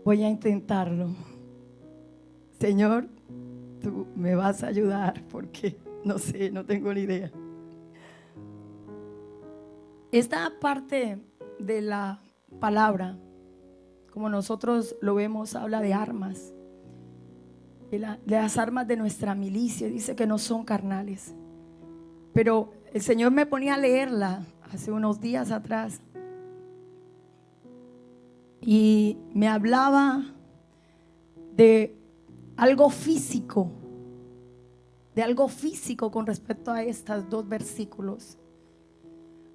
Voy a intentarlo. Señor, tú me vas a ayudar porque no sé, no tengo ni idea. Esta parte de la palabra, como nosotros lo vemos, habla de armas, de las armas de nuestra milicia. Dice que no son carnales, pero el Señor me ponía a leerla hace unos días atrás y me hablaba de algo físico, con respecto a estos dos versículos.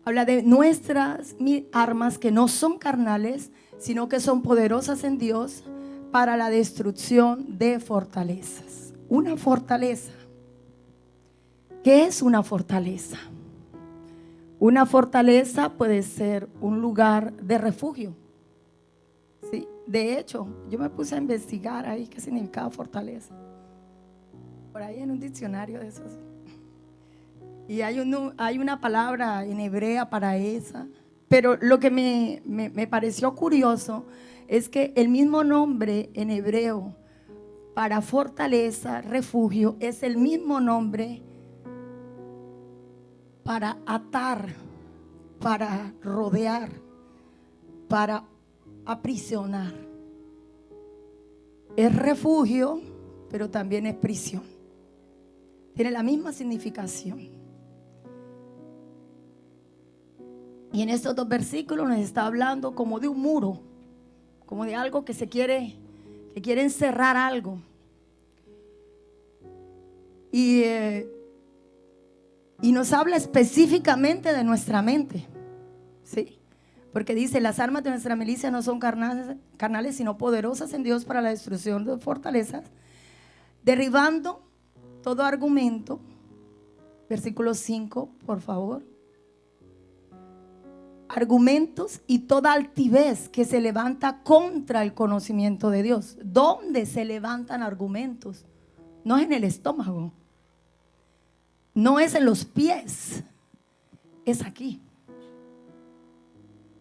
Habla de nuestras armas que no son carnales, sino que son poderosas en Dios para la destrucción de fortalezas. Una fortaleza. ¿Qué es una fortaleza? Una fortaleza puede ser un lugar de refugio. ¿Sí? De hecho, yo me puse a investigar ahí qué significaba fortaleza. Por ahí en un diccionario de esos. Y hay una palabra en hebrea para esa. Pero lo que me pareció curioso es que el mismo nombre en hebreo para fortaleza, refugio, es el mismo nombre para atar, para rodear, para aprisionar. Es refugio, pero también es prisión. Tiene la misma significación. Y en estos dos versículos nos está hablando como de un muro, como de algo que quiere encerrar algo. Y nos habla específicamente de nuestra mente, ¿sí? Porque dice, las armas de nuestra milicia no son carnales, sino poderosas en Dios para la destrucción de fortalezas, derribando todo argumento. Versículo 5, por favor. Argumentos y toda altivez que se levanta contra el conocimiento de Dios. ¿Dónde se levantan argumentos? No es en el estómago, no es en los pies, es aquí.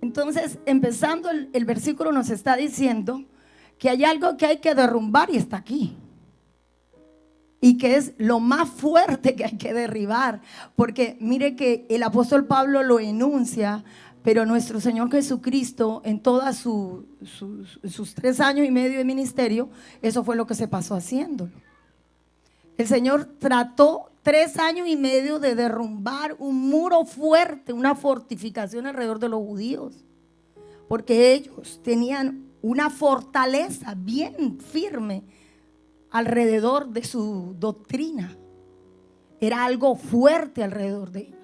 Entonces, empezando el versículo nos está diciendo que hay algo que hay que derrumbar y está aquí. Y que es lo más fuerte que hay que derribar. Porque mire que el apóstol Pablo lo enuncia, pero nuestro Señor Jesucristo en todos sus 3 años y medio de ministerio, eso fue lo que se pasó haciéndolo. El Señor trató 3 años y medio de derrumbar un muro fuerte, una fortificación alrededor de los judíos, porque ellos tenían una fortaleza bien firme alrededor de su doctrina. Era algo fuerte alrededor de ellos.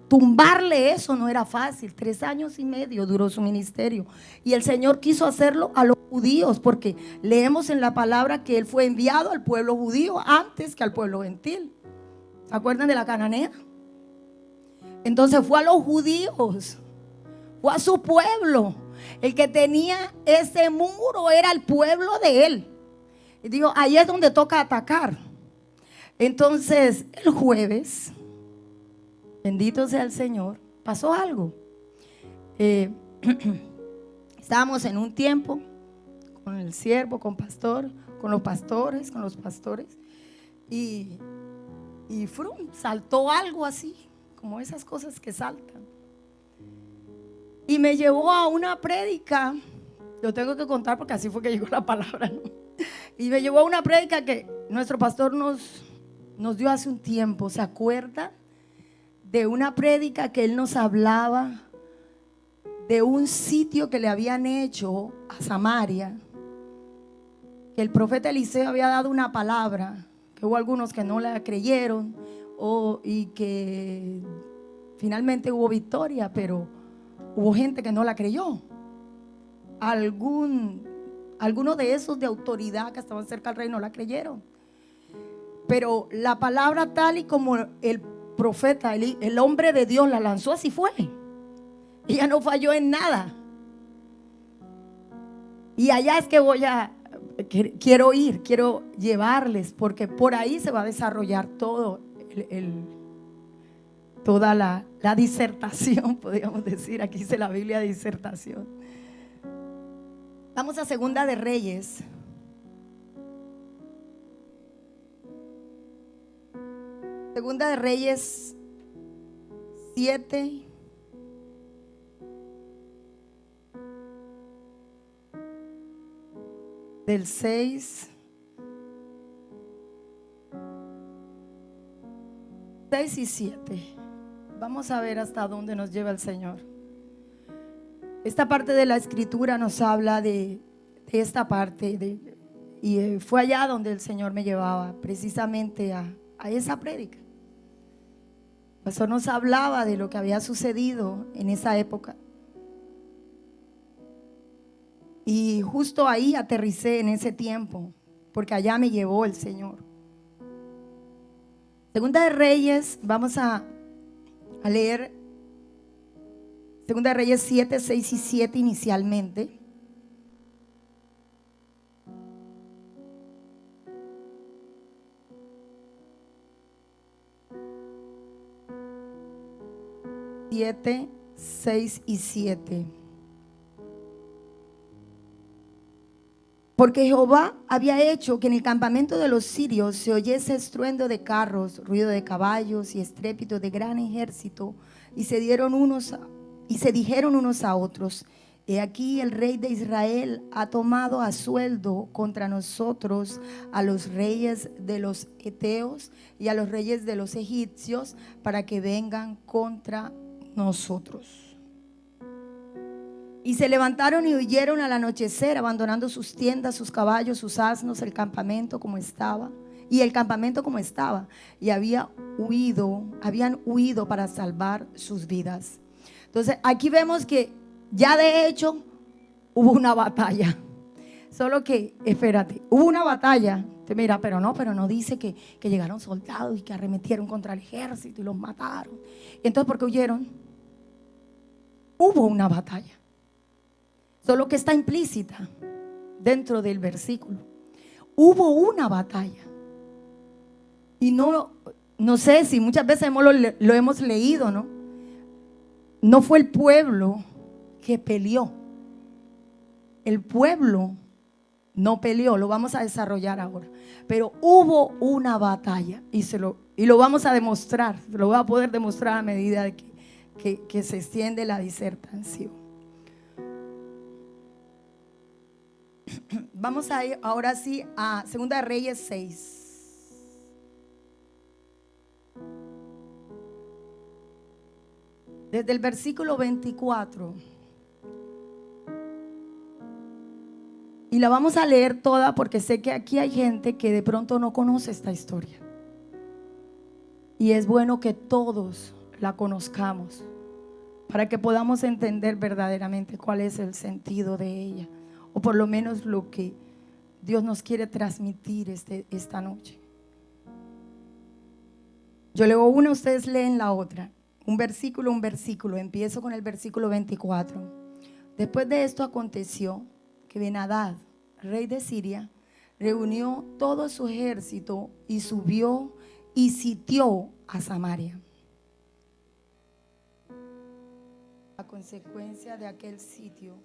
Tumbarle eso no era fácil. 3 años y medio duró su ministerio. Y el Señor quiso hacerlo a los judíos, porque leemos en la palabra que Él fue enviado al pueblo judío antes que al pueblo gentil. ¿Se acuerdan de la cananea? Entonces fue a los judíos, fue a su pueblo. El que tenía ese muro era el pueblo de Él. Y digo, ahí es donde toca atacar. Entonces el jueves, bendito sea el Señor, pasó algo. Estábamos en un tiempo con el siervo, con pastor, con los pastores, y saltó algo así, como esas cosas que saltan. Y me llevó a una prédica. Lo tengo que contar porque así fue que llegó la palabra, ¿no? Y me llevó a una prédica que nuestro pastor nos dio hace un tiempo. ¿Se acuerda? De una prédica que él nos hablaba de un sitio que le habían hecho a Samaria, que el profeta Eliseo había dado una palabra, que hubo algunos que no la creyeron y que finalmente hubo victoria, pero hubo gente que no la creyó. Algunos de esos de autoridad que estaban cerca del rey no la creyeron. Pero la palabra tal y como el profeta, el hombre de Dios la lanzó, así fue. Ella no falló en nada. Y allá es que quiero llevarles, porque por ahí se va a desarrollar toda la disertación, podríamos decir. Aquí dice la Biblia disertación. Vamos a Segunda de Reyes. Segunda de Reyes 7. Del 6 y 7. Vamos a ver hasta dónde nos lleva el Señor. Esta parte de la escritura nos habla de esta parte y fue allá donde el Señor me llevaba, precisamente a esa prédica. El pastor nos hablaba de lo que había sucedido en esa época. Y justo ahí aterricé en ese tiempo, porque allá me llevó el Señor. Segunda de Reyes, vamos a leer Segunda de Reyes 7, 6 y 7 inicialmente. Siete, 6 y 7. Porque Jehová había hecho que en el campamento de los sirios se oyese estruendo de carros, ruido de caballos y estrépito de gran ejército, y se dijeron unos a otros: he aquí el rey de Israel ha tomado a sueldo contra nosotros a los reyes de los heteos y a los reyes de los egipcios para que vengan contra nosotros. Y se levantaron y huyeron al anochecer, abandonando sus tiendas, sus caballos, sus asnos, el campamento como estaba. Y el campamento como estaba. Y habían huido para salvar sus vidas. Entonces aquí vemos que ya de hecho hubo una batalla. Solo que, espérate, hubo una batalla. Mira, pero no dice que llegaron soldados y que arremetieron contra el ejército y los mataron. Entonces, ¿por qué huyeron? Hubo una batalla. Solo que está implícita dentro del versículo. Hubo una batalla. Y no sé si muchas veces lo hemos leído, ¿no? No fue el pueblo que peleó. El pueblo no peleó, lo vamos a desarrollar ahora. Pero hubo una batalla y lo vamos a demostrar. Lo voy a poder demostrar a medida de que se extiende la disertación. Vamos a ir ahora sí a Segunda de Reyes 6. Desde el versículo 24. Y la vamos a leer toda porque sé que aquí hay gente que de pronto no conoce esta historia. Y es bueno que todos la conozcamos para que podamos entender verdaderamente cuál es el sentido de ella. O por lo menos lo que Dios nos quiere transmitir esta noche. Yo leo una, ustedes leen la otra. Un versículo. Empiezo con el versículo 24. Después de esto aconteció que Ben-Hadad, rey de Siria, reunió todo su ejército y subió y sitió a Samaria. A consecuencia de aquel sitio,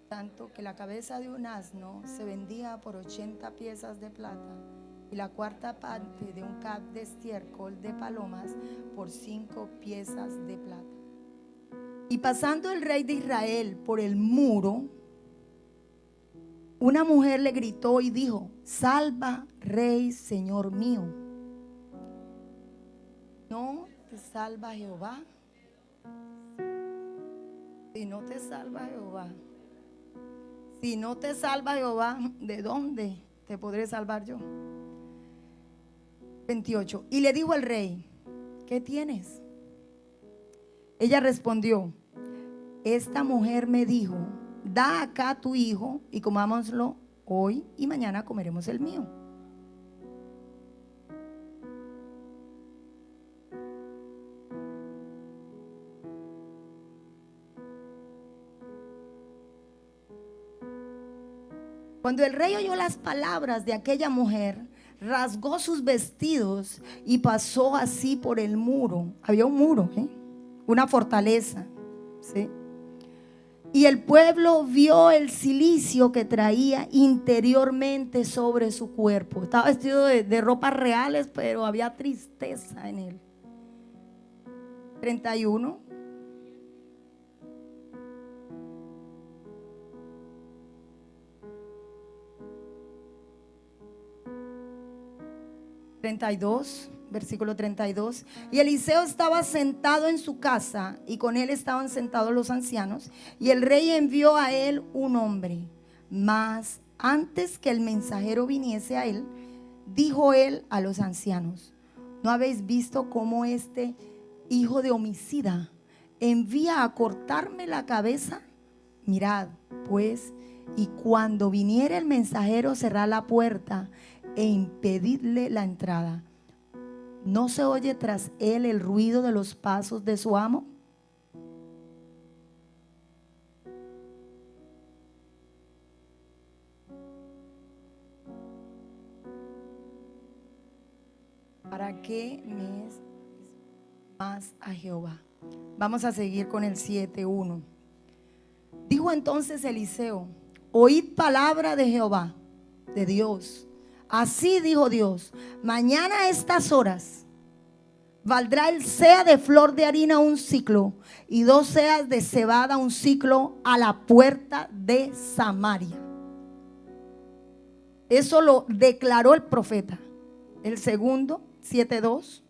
tanto que la cabeza de un asno se vendía por 80 piezas de plata y la cuarta parte de un cab de estiércol de palomas por 5 piezas de plata. Y pasando el rey de Israel por el muro, una mujer le gritó y dijo: salva, rey, señor mío. ¿No te salva Jehová? Si no te salva Jehová, si no te salva Jehová, ¿de dónde te podré salvar yo? 28. Y le dijo el rey: ¿qué tienes? Ella respondió: esta mujer me dijo: da acá tu hijo y comámoslo hoy y mañana comeremos el mío. Cuando el rey oyó las palabras de aquella mujer, rasgó sus vestidos y pasó así por el muro. Había un muro, una fortaleza, ¿sí? Y el pueblo vio el cilicio que traía interiormente sobre su cuerpo. Estaba vestido de ropas reales, pero había tristeza en él. 31. Versículo 32. Y Eliseo estaba sentado en su casa, y con él estaban sentados los ancianos, y el rey envió a él un hombre. Mas antes que el mensajero viniese a él, dijo él a los ancianos: ¿no habéis visto cómo este hijo de homicida envía a cortarme la cabeza? Mirad pues, y cuando viniere el mensajero, cerrad la puerta e impedidle la entrada. ¿No se oye tras él el ruido de los pasos de su amo? ¿Para qué me es más a Jehová? Vamos a seguir con el 7:1. Dijo entonces Eliseo: oíd palabra de Jehová, de Dios. Así dijo Dios: mañana a estas horas valdrá el seah de flor de harina un siclo, y 2 seas de cebada un siclo, a la puerta de Samaria. Eso lo declaró el profeta. El segundo, 7:2.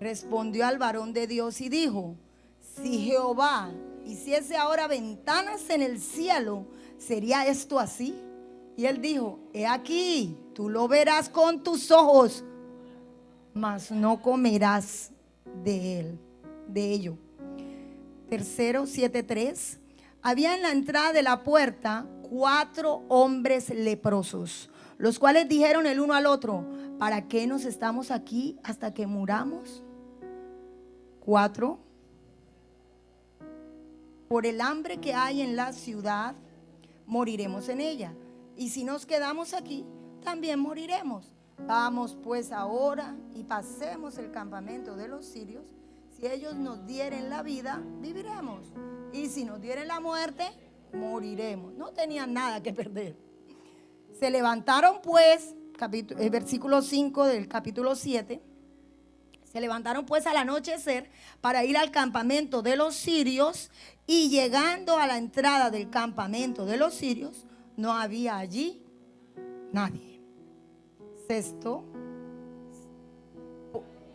Respondió al varón de Dios y dijo: si Jehová hiciese ahora ventanas en el cielo, ¿sería esto así? Y él dijo: he aquí, tú lo verás con tus ojos, mas no comerás de ello. Tercero, 7:3. Había en la entrada de la puerta 4 hombres leprosos, los cuales dijeron el uno al otro: ¿para qué nos estamos aquí hasta que muramos? 4. Por el hambre que hay en la ciudad, moriremos en ella. Y si nos quedamos aquí, también moriremos. Vamos pues ahora y pasemos el campamento de los sirios. Si ellos nos dieren la vida, viviremos. Y si nos dieren la muerte, moriremos. No tenían nada que perder. Se levantaron pues, el versículo 5 del capítulo 7. Se levantaron pues al anochecer para ir al campamento de los sirios, y llegando a la entrada del campamento de los sirios, no había allí nadie. Sexto,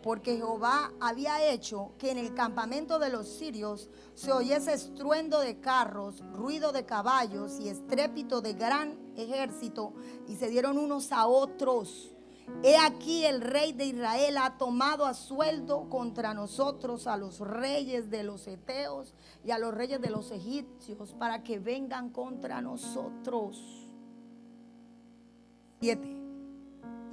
porque Jehová había hecho que en el campamento de los sirios se oyese estruendo de carros, ruido de caballos y estrépito de gran ejército, y se dieron unos a otros: he aquí, el rey de Israel ha tomado a sueldo contra nosotros a los reyes de los heteos y a los reyes de los egipcios, para que vengan contra nosotros. 7.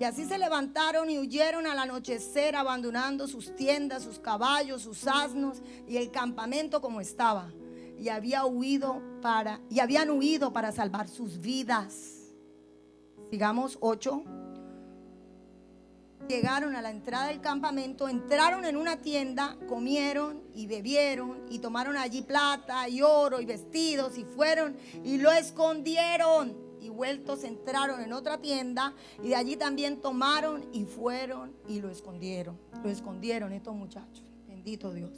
Y así se levantaron y huyeron al anochecer, abandonando sus tiendas, sus caballos, sus asnos y el campamento como estaba. Y habían huido para salvar sus vidas. Sigamos. 8. Llegaron a la entrada del campamento, entraron en una tienda, comieron y bebieron, y tomaron allí plata y oro y vestidos, y fueron y lo escondieron. Y vueltos entraron en otra tienda, y de allí también tomaron y fueron y lo escondieron. Lo escondieron estos muchachos. Bendito Dios.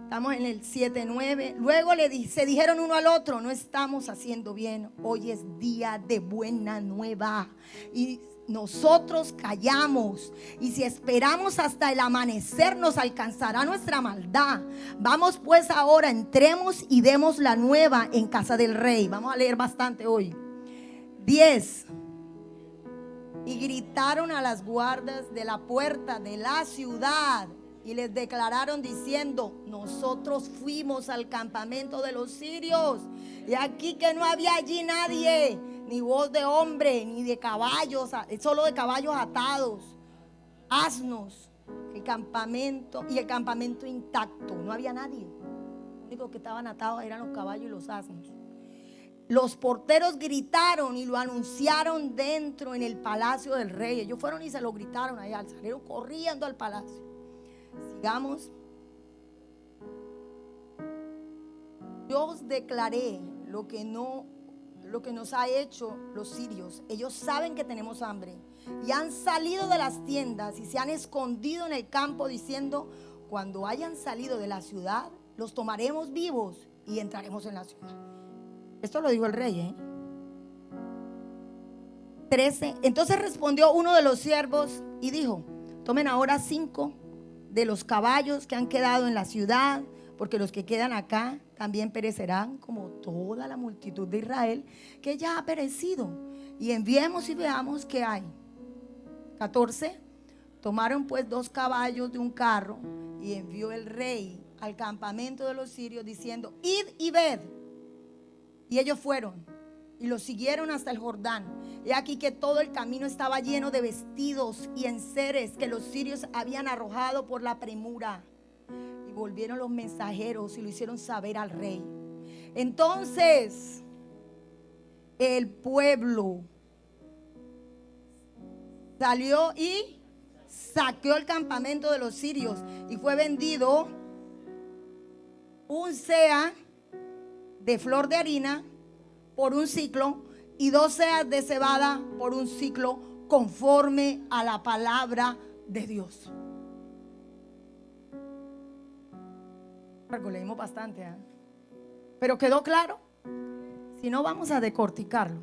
Estamos en el 7:9. Luego se dijeron uno al otro: no estamos haciendo bien. Hoy es día de buena nueva, y nosotros callamos, y si esperamos hasta el amanecer, nos alcanzará nuestra maldad. Vamos pues ahora, entremos y demos la nueva en casa del rey. Vamos a leer bastante hoy. 10. Y gritaron a las guardas de la puerta de la ciudad, y les declararon diciendo: nosotros fuimos al campamento de los sirios, y aquí que no había allí nadie, ni voz de hombre, ni de caballos, solo de caballos atados, asnos, el campamento intacto, no había nadie. Lo único que estaban atados eran los caballos y los asnos. Los porteros gritaron y lo anunciaron dentro en el palacio del rey. Ellos fueron y se lo gritaron allá, salieron corriendo al palacio. Sigamos. Yo os declaré lo que nos ha hecho los sirios. Ellos saben que tenemos hambre y han salido de las tiendas y se han escondido en el campo diciendo: cuando hayan salido de la ciudad, los tomaremos vivos y entraremos en la ciudad. Esto lo dijo el rey, 13. Entonces respondió uno de los siervos y dijo: tomen ahora 5 de los caballos que han quedado en la ciudad, porque los que quedan acá también perecerán como toda la multitud de Israel que ya ha perecido, y enviemos y veamos qué hay. 14. Tomaron pues 2 caballos de un carro, y envió el rey al campamento de los sirios diciendo: id y ved. Y ellos fueron y los siguieron hasta el Jordán. Y aquí que todo el camino estaba lleno de vestidos y enseres que los sirios habían arrojado por la premura. Y volvieron los mensajeros y lo hicieron saber al rey. Entonces el pueblo salió y saqueó el campamento de los sirios, y fue vendido un seah de flor de harina por un siclo y 2 seas de cebada por un siclo, conforme a la palabra de Dios. Leímos bastante, pero quedó claro. Si no, vamos a decorticarlo.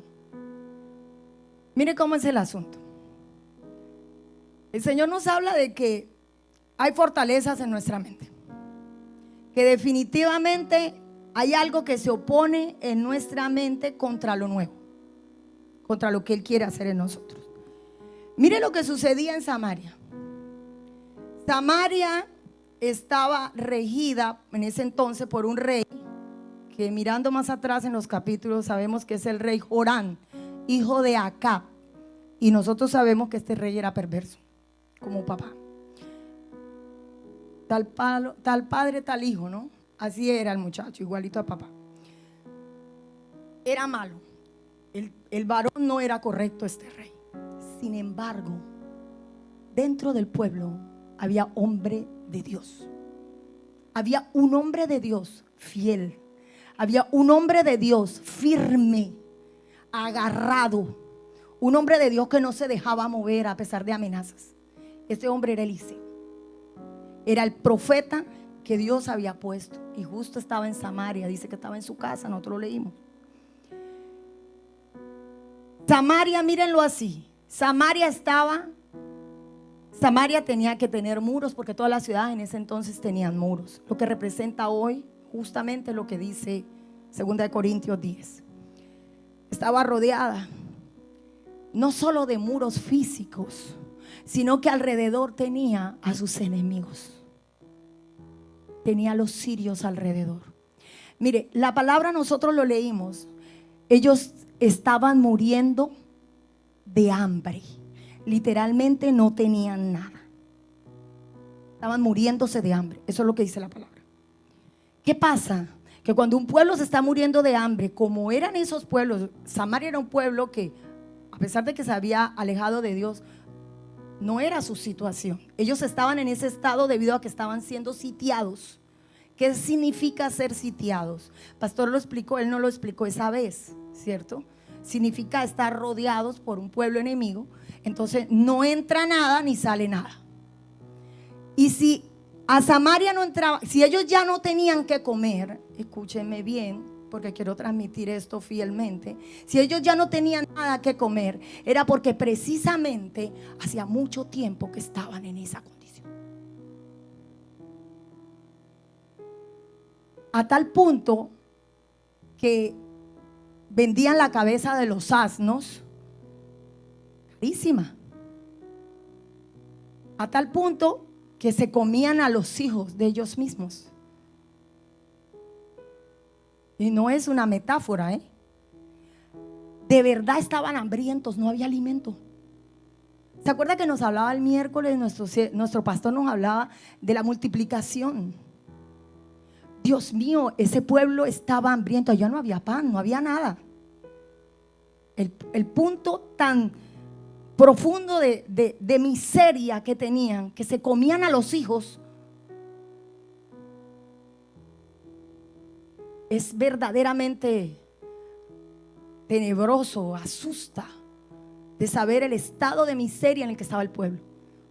Mire cómo es el asunto. El Señor nos habla de que hay fortalezas en nuestra mente, que definitivamente hay algo que se opone en nuestra mente contra lo nuevo, contra lo que Él quiere hacer en nosotros. Mire lo que sucedía en Samaria. Samaria estaba regida en ese entonces por un rey que, mirando más atrás en los capítulos, sabemos que es el rey Jorán, hijo de Acab. Y nosotros sabemos que este rey era perverso, como papá. Tal padre, tal hijo, ¿no? Así era el muchacho, igualito a papá. Era malo. El varón no era correcto, este rey. Sin embargo, dentro del pueblo había hombre de Dios. Había un hombre de Dios fiel. Había un hombre de Dios firme, agarrado. Un hombre de Dios que no se dejaba mover a pesar de amenazas. Este hombre era Eliseo. Era el profeta que Dios había puesto, y justo estaba en Samaria. Dice que estaba en su casa, nosotros lo leímos. Samaria, mírenlo así. Samaria tenía que tener muros, porque todas las ciudades en ese entonces tenían muros, lo que representa hoy justamente lo que dice 2 Corintios 10. Estaba rodeada no solo de muros físicos, sino que alrededor tenía a sus enemigos. Tenía a los sirios alrededor. Mire, la palabra nosotros lo leímos. Ellos estaban muriendo de hambre. Literalmente no tenían nada. Estaban muriéndose de hambre. Eso es lo que dice la palabra. ¿Qué pasa? Que cuando un pueblo se está muriendo de hambre, como eran esos pueblos, Samaria era un pueblo que, a pesar de que se había alejado de Dios, no era su situación. Ellos estaban en ese estado debido a que estaban siendo sitiados. ¿Qué significa ser sitiados? Pastor lo explicó, él no lo explicó esa vez, ¿cierto? Significa estar rodeados por un pueblo enemigo. Entonces no entra nada ni sale nada. Y si a Samaria no entraba, si ellos ya no tenían que comer, escúchenme bien, porque quiero transmitir esto fielmente. Si ellos ya no tenían nada que comer, era porque precisamente hacía mucho tiempo que estaban en esa condición. A tal punto que vendían la cabeza de los asnos, carísima. A tal punto que se comían a los hijos de ellos mismos. Y no es una metáfora, De verdad estaban hambrientos, no había alimento. ¿Se acuerda que nos hablaba el miércoles? Nuestro pastor nos hablaba de la multiplicación. Dios mío, ese pueblo estaba hambriento. Allá no había pan, no había nada. El punto tan profundo de miseria que tenían, que se comían a los hijos. es verdaderamente tenebroso, asusta de saber el estado de miseria en el que estaba el pueblo,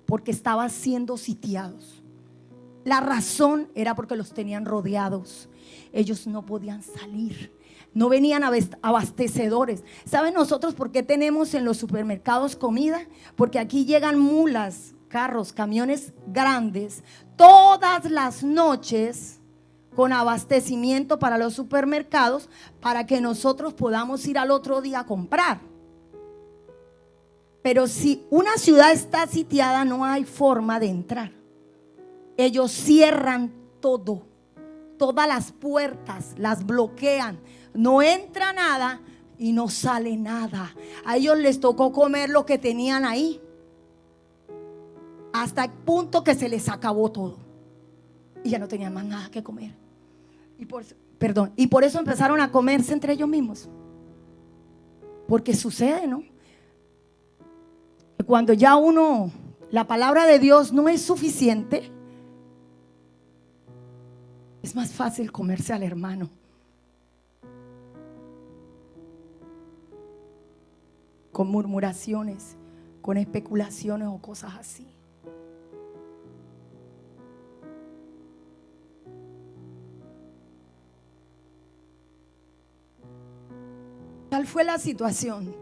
porque estaban siendo sitiados. La razón era porque los tenían rodeados. Ellos no podían salir, no venían abastecedores. ¿Saben nosotros por qué tenemos en los supermercados comida? Porque aquí llegan mulas, carros, camiones grandes todas las noches con abastecimiento para los supermercados, para que nosotros podamos ir al otro día a comprar. Pero si una ciudad está sitiada, no hay forma de entrar. Ellos cierran todo, todas las puertas las bloquean, no entra nada y no sale nada. A ellos les tocó comer lo que tenían ahí, hasta el punto que se les acabó todo y ya no tenían más nada que comer. Y por eso empezaron a comerse entre ellos mismos. Porque sucede, ¿no? Cuando ya la palabra de Dios no es suficiente, es más fácil comerse al hermano. Con murmuraciones, con especulaciones o cosas así. Tal fue la situación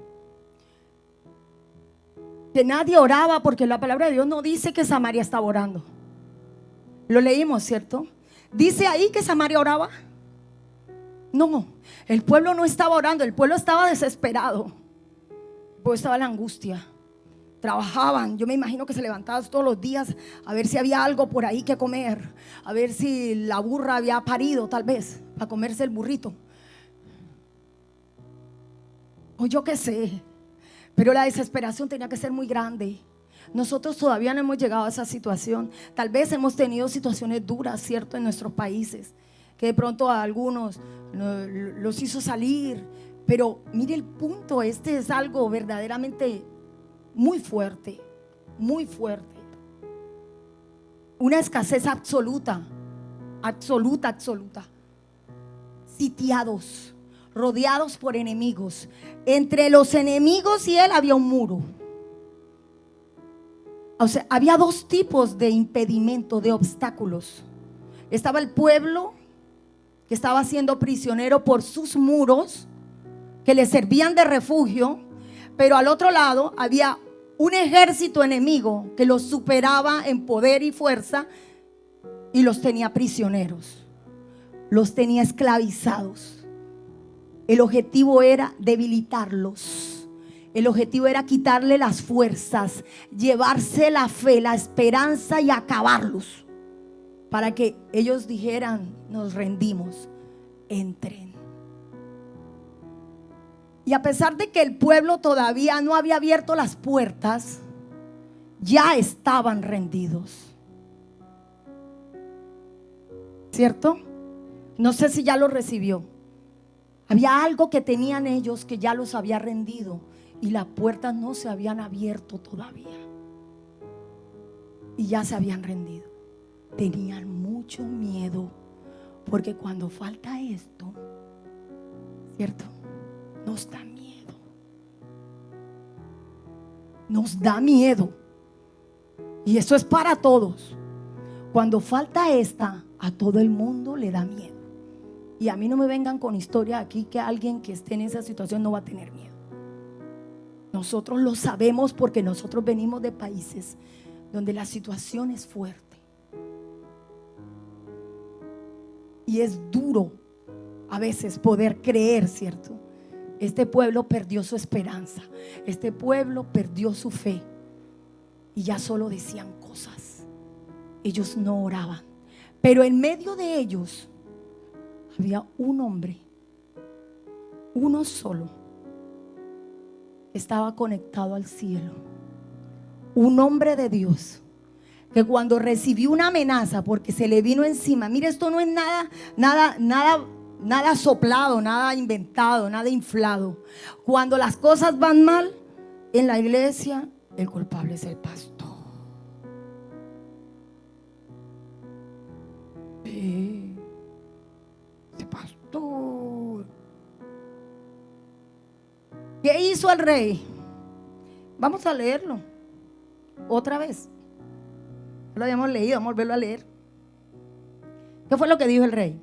que nadie oraba, porque la palabra de Dios no dice que Samaria estaba orando. Lo leímos, ¿cierto? ¿Dice ahí que Samaria oraba? No, el pueblo no estaba orando, el pueblo estaba desesperado. El pueblo estaba en la angustia. Trabajaban, yo me imagino que se levantaban todos los días a ver si había algo por ahí que comer, a ver si la burra había parido, tal vez, para comerse el burrito. O yo qué sé, pero la desesperación tenía que ser muy grande. Nosotros todavía no hemos llegado a esa situación. Tal vez hemos tenido situaciones duras, ¿cierto?, en nuestros países, que de pronto a algunos los hizo salir. Pero mire el punto, este es algo verdaderamente muy fuerte, muy fuerte. Una escasez absoluta, absoluta, absoluta. Sitiados, rodeados por enemigos. Entre los enemigos y él había un muro. O sea, había dos tipos de impedimento, de obstáculos. Estaba el pueblo que estaba siendo prisionero por sus muros, que le servían de refugio, pero al otro lado había un ejército enemigo que los superaba en poder y fuerza y los tenía prisioneros, los tenía esclavizados. El objetivo era debilitarlos. El objetivo era quitarle las fuerzas, llevarse la fe, la esperanza y acabarlos, para que ellos dijeran: nos rendimos, entren. Y a pesar de que el pueblo todavía no había abierto las puertas, ya estaban rendidos, ¿cierto? No sé si ya lo recibió. Había algo que tenían ellos que ya los había rendido y las puertas no se habían abierto todavía y ya se habían rendido. Tenían mucho miedo, porque cuando falta esto, ¿cierto?, nos da miedo. Nos da miedo. Y eso es para todos. Cuando falta a todo el mundo le da miedo. Y a mí no me vengan con historia aquí que alguien que esté en esa situación no va a tener miedo. Nosotros lo sabemos, porque nosotros venimos de países donde la situación es fuerte. Y es duro a veces poder creer, ¿cierto? Este pueblo perdió su esperanza. Este pueblo perdió su fe. Y ya solo decían cosas. Ellos no oraban. Pero en medio de ellos había un hombre, uno solo, que estaba conectado al cielo. Un hombre de Dios, que cuando recibió una amenaza, porque se le vino encima. Mire, esto no es nada soplado, nada inventado, nada inflado. Cuando las cosas van mal en la iglesia, el culpable es el pastor. Ese pastor. ¿Qué hizo el rey? Vamos a leerlo otra vez. Lo habíamos leído, vamos a volverlo a leer. ¿Qué fue lo que dijo el rey?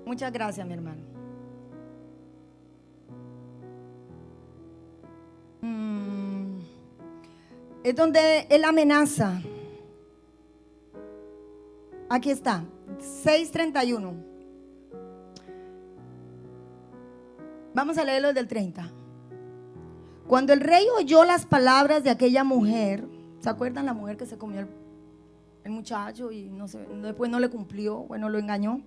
Muchas gracias, mi hermano. Es donde él amenaza. Aquí está, 6:31. Vamos a leerlo desde el 30. Cuando el rey oyó las palabras de aquella mujer, ¿se acuerdan la mujer que se comió el muchacho y no sé, después no le cumplió, bueno, lo engañó?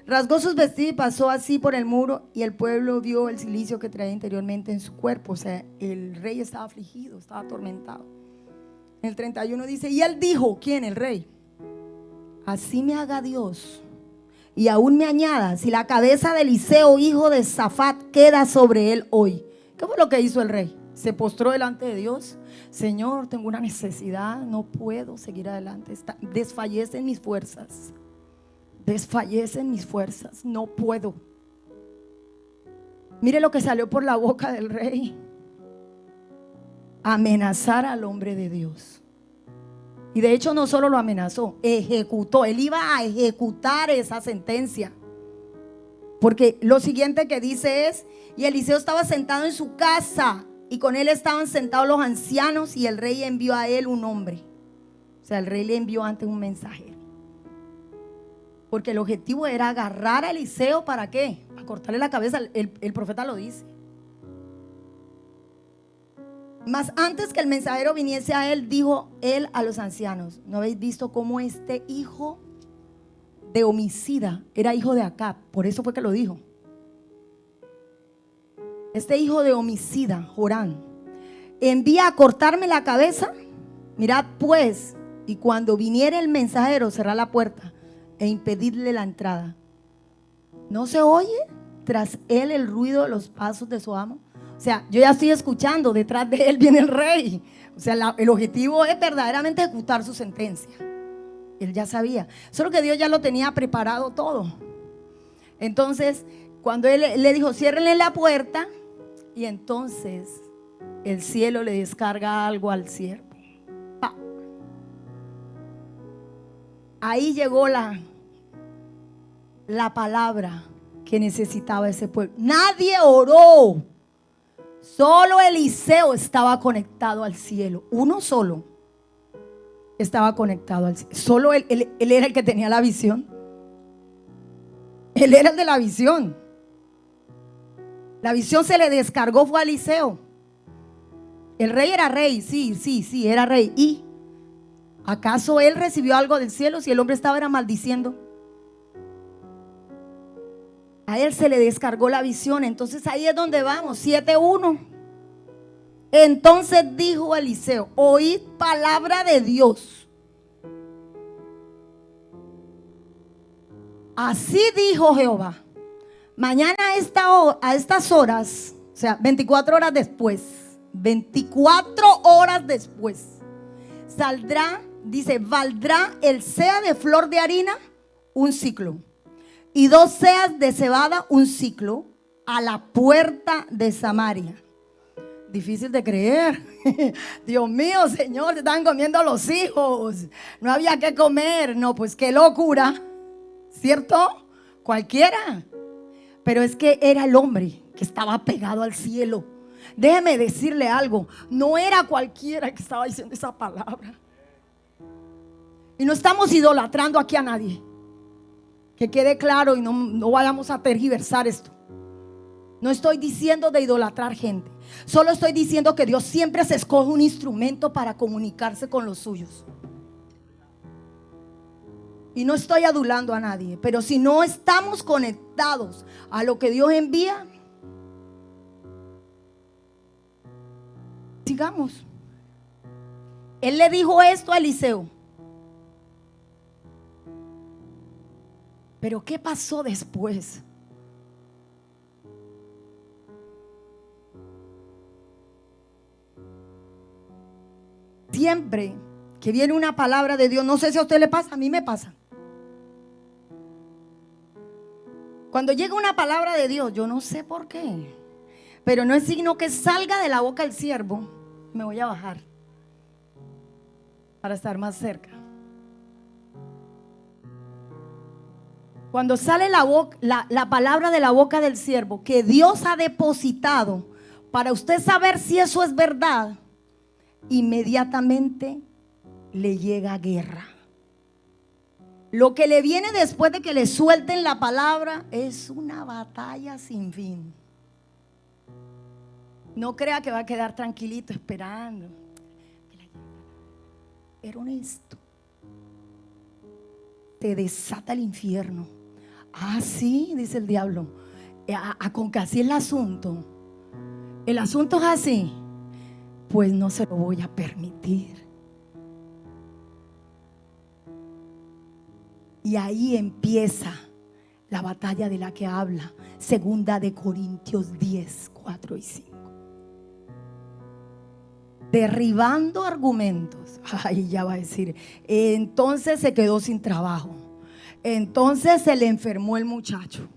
Rasgó sus vestidos y pasó así por el muro, y el pueblo vio el cilicio que traía interiormente en su cuerpo. O sea, el rey estaba afligido, estaba atormentado. En el 31 dice, y él dijo, ¿quién? El rey. Así me haga Dios y aún me añada, si la cabeza de Eliseo, hijo de Safat, queda sobre él hoy. ¿Qué fue lo que hizo el rey? Se postró delante de Dios. Señor, tengo una necesidad, no puedo seguir adelante. Desfallecen mis fuerzas. Desfallecen mis fuerzas, no puedo. Mire lo que salió por la boca del rey: amenazar al hombre de Dios. Y de hecho no solo lo amenazó, ejecutó. Él iba a ejecutar esa sentencia. Porque lo siguiente que dice es: y Eliseo estaba sentado en su casa, y con él estaban sentados los ancianos, y el rey envió a él un hombre. O sea, el rey le envió antes un mensajero. Porque el objetivo era agarrar a Eliseo. ¿Para qué? Para cortarle la cabeza. El profeta lo dice. Mas antes que el mensajero viniese a él, dijo él a los ancianos: ¿no habéis visto cómo este hijo de homicida era hijo de Acab? Por eso fue que lo dijo. Este hijo de homicida, Joram, envía a cortarme la cabeza. Mirad pues, y cuando viniere el mensajero, cerrad la puerta e impedirle la entrada. ¿No se oye tras él el ruido de los pasos de su amo? O sea, yo ya estoy escuchando, detrás de él viene el rey. O sea, el objetivo es verdaderamente ejecutar su sentencia. Él ya sabía. Solo que Dios ya lo tenía preparado todo. Entonces, cuando él le dijo, ciérrenle la puerta, y entonces el cielo le descarga algo al siervo. ¡Pah! Ahí llegó la palabra que necesitaba ese pueblo. Nadie oró. Solo Eliseo estaba conectado al cielo. Uno solo estaba conectado al cielo. Solo él era el que tenía la visión. Él era el de la visión. La visión se le descargó, fue a Eliseo. El rey era rey, sí, era rey. ¿Y acaso él recibió algo del cielo si el hombre estaba maldiciendo? A él se le descargó la visión. Entonces ahí es donde vamos, 7:1. Entonces dijo Eliseo: oíd palabra de Dios. Así dijo Jehová: mañana a estas horas, o sea, 24 horas después, 24 horas después, saldrá, dice, valdrá el seah de flor de harina un siclo, y 2 seas de cebada un siclo, a la puerta de Samaria. Difícil de creer. Dios mío, Señor, se estaban comiendo los hijos. No había que comer. No, pues qué locura, ¿cierto? Cualquiera. Pero es que era el hombre que estaba pegado al cielo. Déjeme decirle algo: no era cualquiera que estaba diciendo esa palabra. Y no estamos idolatrando aquí a nadie. Que quede claro y no vayamos a tergiversar esto. No estoy diciendo de idolatrar gente. Solo estoy diciendo que Dios siempre se escoge un instrumento para comunicarse con los suyos. Y no estoy adulando a nadie, pero si no estamos conectados a lo que Dios envía, sigamos. Él le dijo esto a Eliseo. Pero ¿qué pasó después? siempre que viene una palabra de Dios, no sé si a usted le pasa, a mí me pasa. Cuando llega una palabra de Dios, yo no sé por qué, pero no es signo que salga de la boca del siervo, me voy a bajar para estar más cerca. Cuando sale la palabra de la boca del siervo que Dios ha depositado para usted saber si eso es verdad, inmediatamente le llega guerra. Lo que le viene después de que le suelten la palabra es una batalla sin fin. No crea que va a quedar tranquilito esperando. Era honesto. Te desata el infierno. Ah, sí, dice el diablo. Con que así es el asunto. El asunto es así. Pues no se lo voy a permitir. Y ahí empieza la batalla de la que habla 2 Corintios 10, 4 y 5. Derribando argumentos. Ay, ya va a decir. Entonces se quedó sin trabajo. Entonces se le enfermó el muchacho.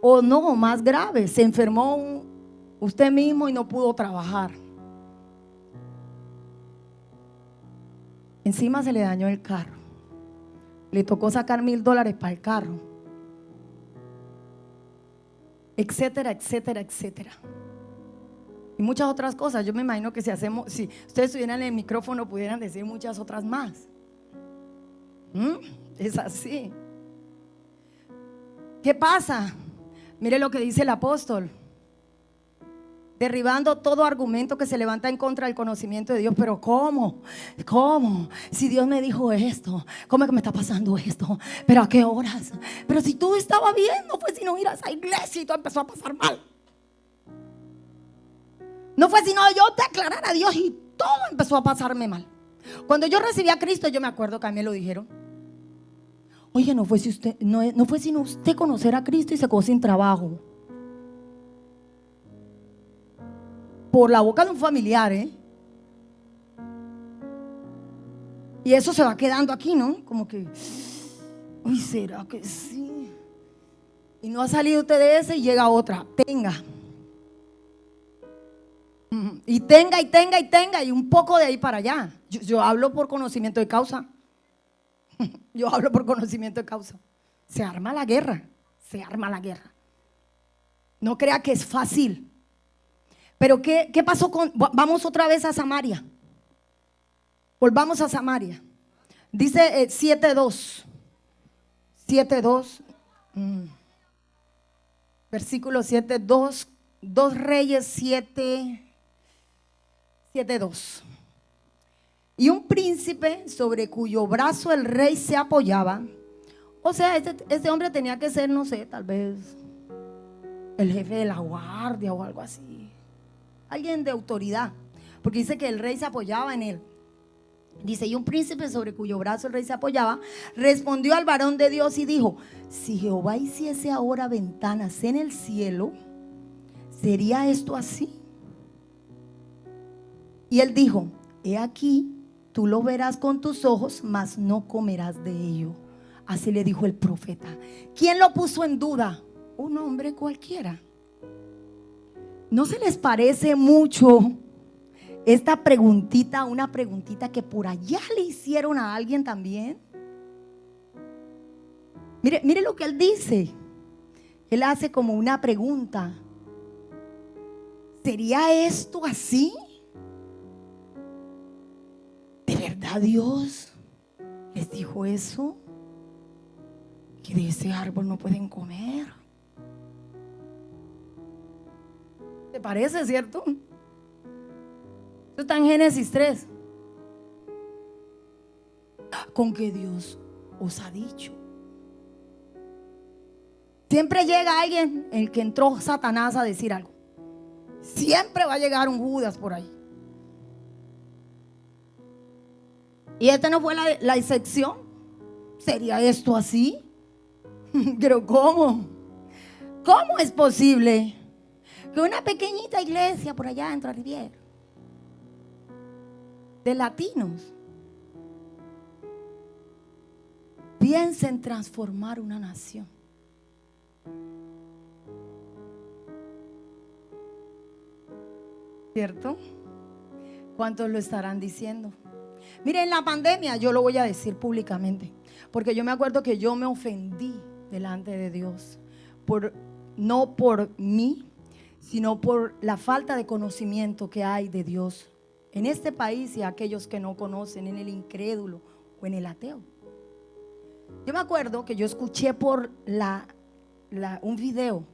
O no, más grave, se enfermó usted mismo y no pudo trabajar. Encima se le dañó el carro. Le tocó sacar $1,000 para el carro. Etcétera, etcétera, etcétera. Y muchas otras cosas. Yo me imagino que si ustedes estuvieran en el micrófono pudieran decir muchas otras más. Es así. ¿Qué pasa? Mire lo que dice el apóstol. Derribando todo argumento que se levanta en contra del conocimiento de Dios. Pero ¿cómo? ¿Cómo? Si Dios me dijo esto, ¿cómo es que me está pasando esto? ¿Pero a qué horas? Pero si tú estabas bien, no fue sino ir a esa iglesia y todo empezó a pasar mal. No fue sino yo declarar a Dios y todo empezó a pasarme mal. Cuando yo recibí a Cristo, yo me acuerdo que a mí me lo dijeron. Oye, no fue sino usted conocer a Cristo y se quedó sin trabajo. Por la boca de un familiar, Y eso se va quedando aquí, ¿no? Como que, uy, ¿será que sí? Y no ha salido usted de ese y llega otra. Tenga. Y tenga, y tenga, y tenga. Y un poco de ahí para allá. Yo hablo por conocimiento de causa. Yo hablo por conocimiento de causa. Se arma la guerra. Se arma la guerra. No crea que es fácil. Pero ¿qué pasó vamos otra vez a Samaria? Volvamos a Samaria. Dice 7:2. 7:2. Versículo 7:2. 2 Reyes 7:2. Y un príncipe sobre cuyo brazo el rey se apoyaba. O sea, este hombre tenía que ser, no sé, tal vez el jefe de la guardia o algo así. Alguien de autoridad, porque dice que el rey se apoyaba en él. Dice, y un príncipe sobre cuyo brazo el rey se apoyaba, respondió al varón de Dios y dijo: si Jehová hiciese ahora ventanas en el cielo, ¿sería esto así? Y él dijo: he aquí, tú lo verás con tus ojos, mas no comerás de ello. Así le dijo el profeta. ¿Quién lo puso en duda? Un hombre cualquiera. ¿No se les parece mucho esta preguntita, una preguntita que por allá le hicieron a alguien también? Mire lo que él dice. Él hace como una pregunta. ¿Sería esto así? ¿De verdad Dios les dijo eso? Que de ese árbol no pueden comer. ¿Te parece, cierto? Esto está en Génesis 3. Con que Dios os ha dicho. Siempre llega alguien, el que entró Satanás a decir algo. Siempre va a llegar un Judas por ahí. Y esta no fue la excepción. ¿Sería esto así? Pero ¿cómo? ¿Cómo es posible que una pequeñita iglesia por allá en Riviera de latinos. Piensa en transformar una nación. ¿Cierto? ¿Cuántos lo estarán diciendo? Miren, en la pandemia, yo lo voy a decir públicamente, porque yo me acuerdo que yo me ofendí delante de Dios, no por mí, sino por la falta de conocimiento que hay de Dios en este país y aquellos que no conocen, en el incrédulo o en el ateo. Yo me acuerdo que yo escuché por un video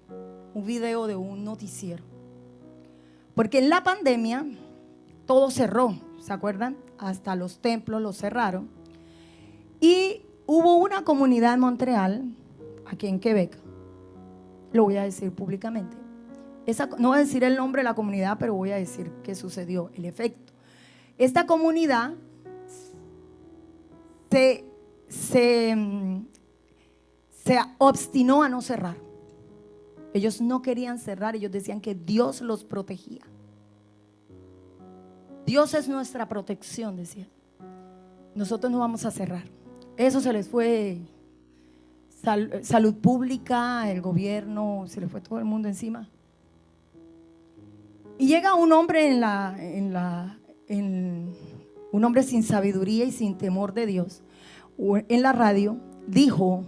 de un noticiero, porque en la pandemia todo cerró, ¿se acuerdan? Hasta los templos los cerraron. Y hubo una comunidad en Montreal, aquí en Quebec, lo voy a decir públicamente. No voy a decir el nombre de la comunidad, pero voy a decir qué sucedió, el efecto. Esta comunidad se obstinó a no cerrar. Ellos no querían cerrar, ellos decían que Dios los protegía. Dios es nuestra protección, decían. Nosotros no vamos a cerrar. Eso se les fue salud pública, el gobierno, se les fue todo el mundo encima. Y llega un hombre un hombre sin sabiduría y sin temor de Dios, en la radio, dijo: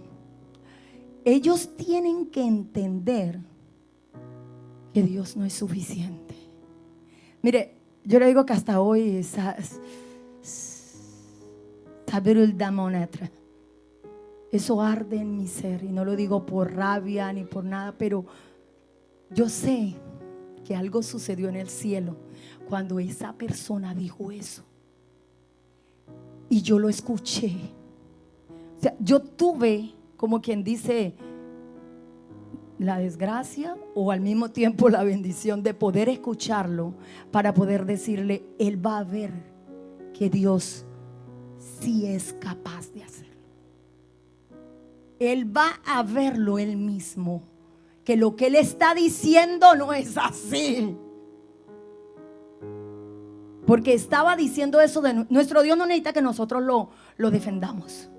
ellos tienen que entender que Dios no es suficiente. Mire, yo le digo que hasta hoy eso arde en mi ser, y no lo digo por rabia ni por nada, pero yo sé que algo sucedió en el cielo cuando esa persona dijo eso, y yo lo escuché. O sea, yo tuve, como quien dice, la desgracia o al mismo tiempo la bendición de poder escucharlo, para poder decirle: él va a ver que Dios sí es capaz de hacerlo. Él va a verlo él mismo, que lo que él está diciendo no es así. Porque estaba diciendo eso de nuestro Dios. No necesita que nosotros lo defendamos,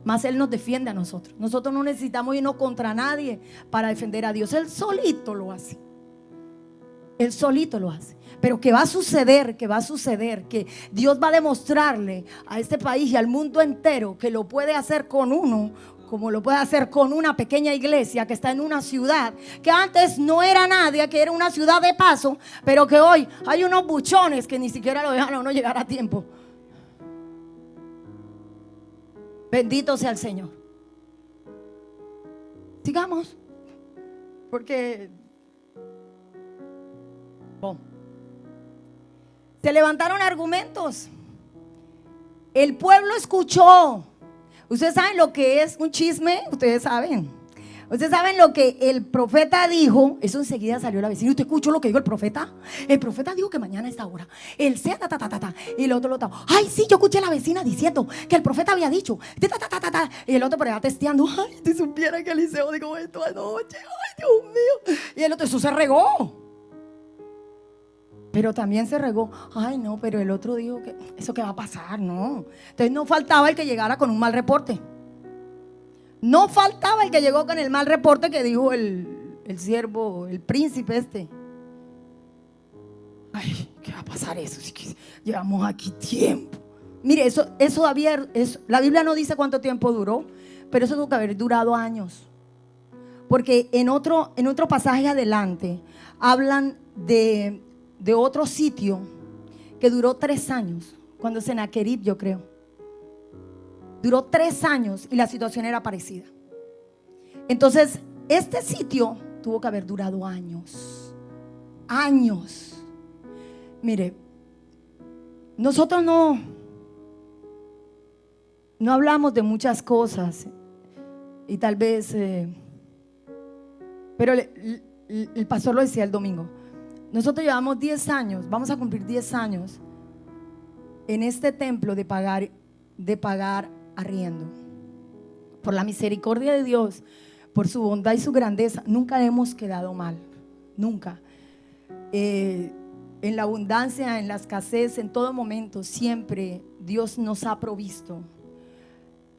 más Él nos defiende a nosotros. Nosotros no necesitamos irnos contra nadie para defender a Dios. Él solito lo hace. Él solito lo hace. Pero que va a suceder, que Dios va a demostrarle a este país y al mundo entero que lo puede hacer con uno, como lo puede hacer con una pequeña iglesia que está en una ciudad que antes no era nadie, que era una ciudad de paso, pero que hoy hay unos buchones que ni siquiera lo dejan a uno llegar a tiempo. Bendito sea el Señor. Sigamos, porque se levantaron argumentos. El pueblo escuchó. Ustedes saben lo que es un chisme. Ustedes saben lo que el profeta dijo. Eso enseguida salió la vecina: ¿usted escuchó lo que dijo el profeta? El profeta dijo que mañana a esta hora el sea y el otro ay, sí, yo escuché a la vecina diciendo que el profeta había dicho y el otro por allá testeando: ay, si supiera que Eliseo dijo esto anoche, ay, Dios mío. Y el otro: eso se regó. Pero también se regó: ay, no, pero el otro dijo que eso que va a pasar, no. Entonces no faltaba el que llegara con un mal reporte. No faltaba el que llegó con el mal reporte que dijo el siervo, el príncipe este: ay, ¿qué va a pasar eso? Si llevamos aquí tiempo. Mire, eso la Biblia no dice cuánto tiempo duró, pero eso tuvo que haber durado años. Porque en otro pasaje adelante hablan de otro sitio que duró 3 años, cuando Sennacherib, yo creo, duró 3 años y la situación era parecida. Entonces este sitio tuvo que haber durado años. Mire, nosotros no hablamos de muchas cosas, y tal vez pero el pastor lo decía el domingo. Nosotros llevamos 10 años, vamos a cumplir 10 años en este templo de pagar arriendo. Por la misericordia de Dios, por su bondad y su grandeza, nunca hemos quedado mal, nunca. en la abundancia, en la escasez, en todo momento, siempre Dios nos ha provisto.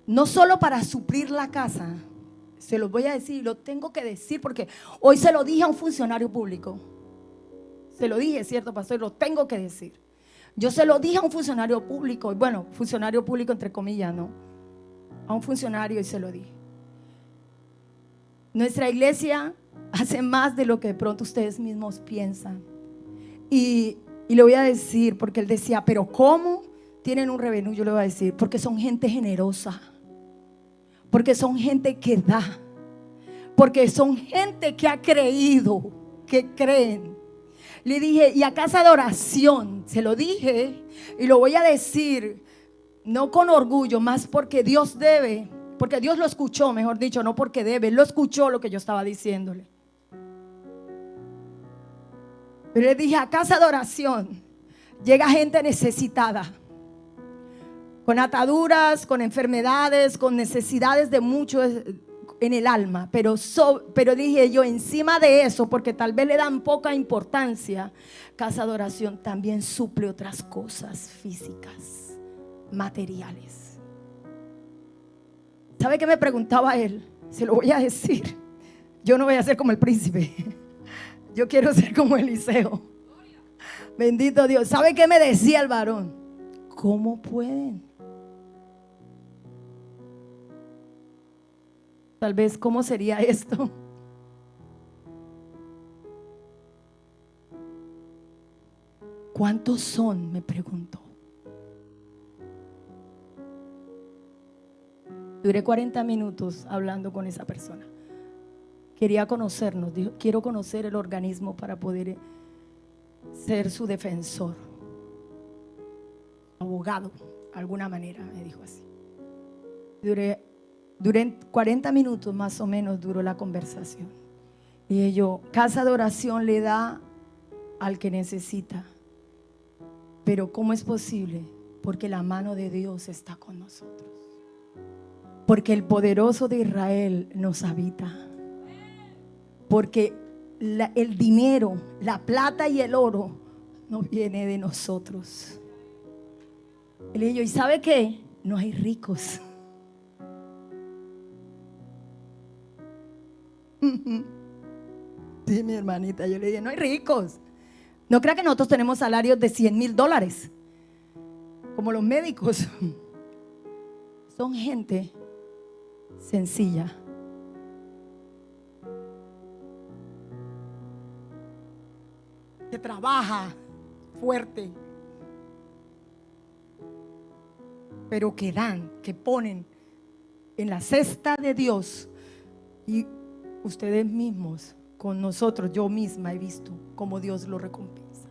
No solo para suplir la casa, se los voy a decir, lo tengo que decir porque hoy se lo dije a un funcionario público. Se lo dije, cierto, pastor, lo tengo que decir. Yo se lo dije a un funcionario público, bueno, funcionario público entre comillas, ¿no? A un funcionario y se lo dije. Nuestra iglesia hace más de lo que de pronto ustedes mismos piensan. Y le voy a decir, porque él decía, pero ¿cómo tienen un revenue? Yo le voy a decir, porque son gente generosa, porque son gente que da, porque son gente que ha creído, que creen. Le dije, y a casa de oración, se lo dije y lo voy a decir, no con orgullo, más porque Dios debe, porque Dios lo escuchó, mejor dicho, no porque debe, lo escuchó lo que yo estaba diciéndole. Pero le dije, a casa de oración llega gente necesitada, con ataduras, con enfermedades, con necesidades de mucho en el alma. Pero dije yo, encima de eso, porque tal vez le dan poca importancia, casa de oración también suple otras cosas físicas, materiales. ¿Sabe qué me preguntaba él? Se lo voy a decir. Yo no voy a ser como el príncipe. Yo quiero ser como Eliseo. Bendito Dios. ¿Sabe qué me decía el varón? ¿Cómo pueden? Tal vez, ¿cómo sería esto? ¿Cuántos son? Me preguntó. Duré 40 minutos hablando con esa persona. Quería conocernos, dijo, quiero conocer el organismo para poder ser su defensor, abogado, de alguna manera, me dijo así. Duré 40 minutos más o menos duró la conversación. Y yo, casa de oración le da al que necesita. Pero ¿cómo es posible? Porque la mano de Dios está con nosotros. Porque el poderoso de Israel nos habita. Porque el dinero, la plata y el oro no viene de nosotros. Y le digo, ¿y sabe qué? No hay ricos. Sí, mi hermanita, yo le dije, no hay ricos. No crea que nosotros tenemos salarios de $100,000 como los médicos. Son gente sencilla. Que trabaja fuerte, pero que dan, que ponen en la cesta de Dios. Y ustedes mismos, con nosotros, yo misma he visto cómo Dios lo recompensa.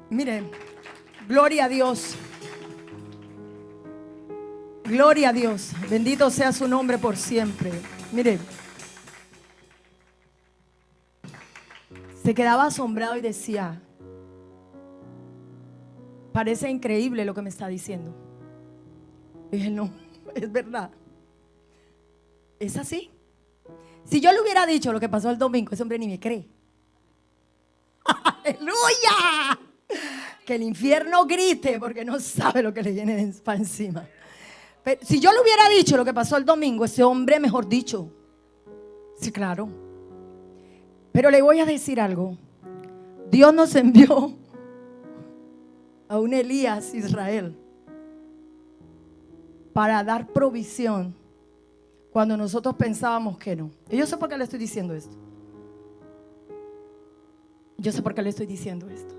Miren, gloria a Dios. Gloria a Dios. Bendito sea su nombre por siempre. Miren, se quedaba asombrado y decía, parece increíble lo que me está diciendo. Y dije, no, es verdad. Es así. Si yo le hubiera dicho lo que pasó el domingo, ese hombre ni me cree. ¡Aleluya! Que el infierno grite porque no sabe lo que le viene para encima. Pero si yo le hubiera dicho lo que pasó el domingo, ese hombre, mejor dicho. Sí, claro. Pero le voy a decir algo. Dios nos envió a un Elías Israel para dar provisión cuando nosotros pensábamos que no. Y yo sé por qué le estoy diciendo esto. Yo sé por qué le estoy diciendo esto.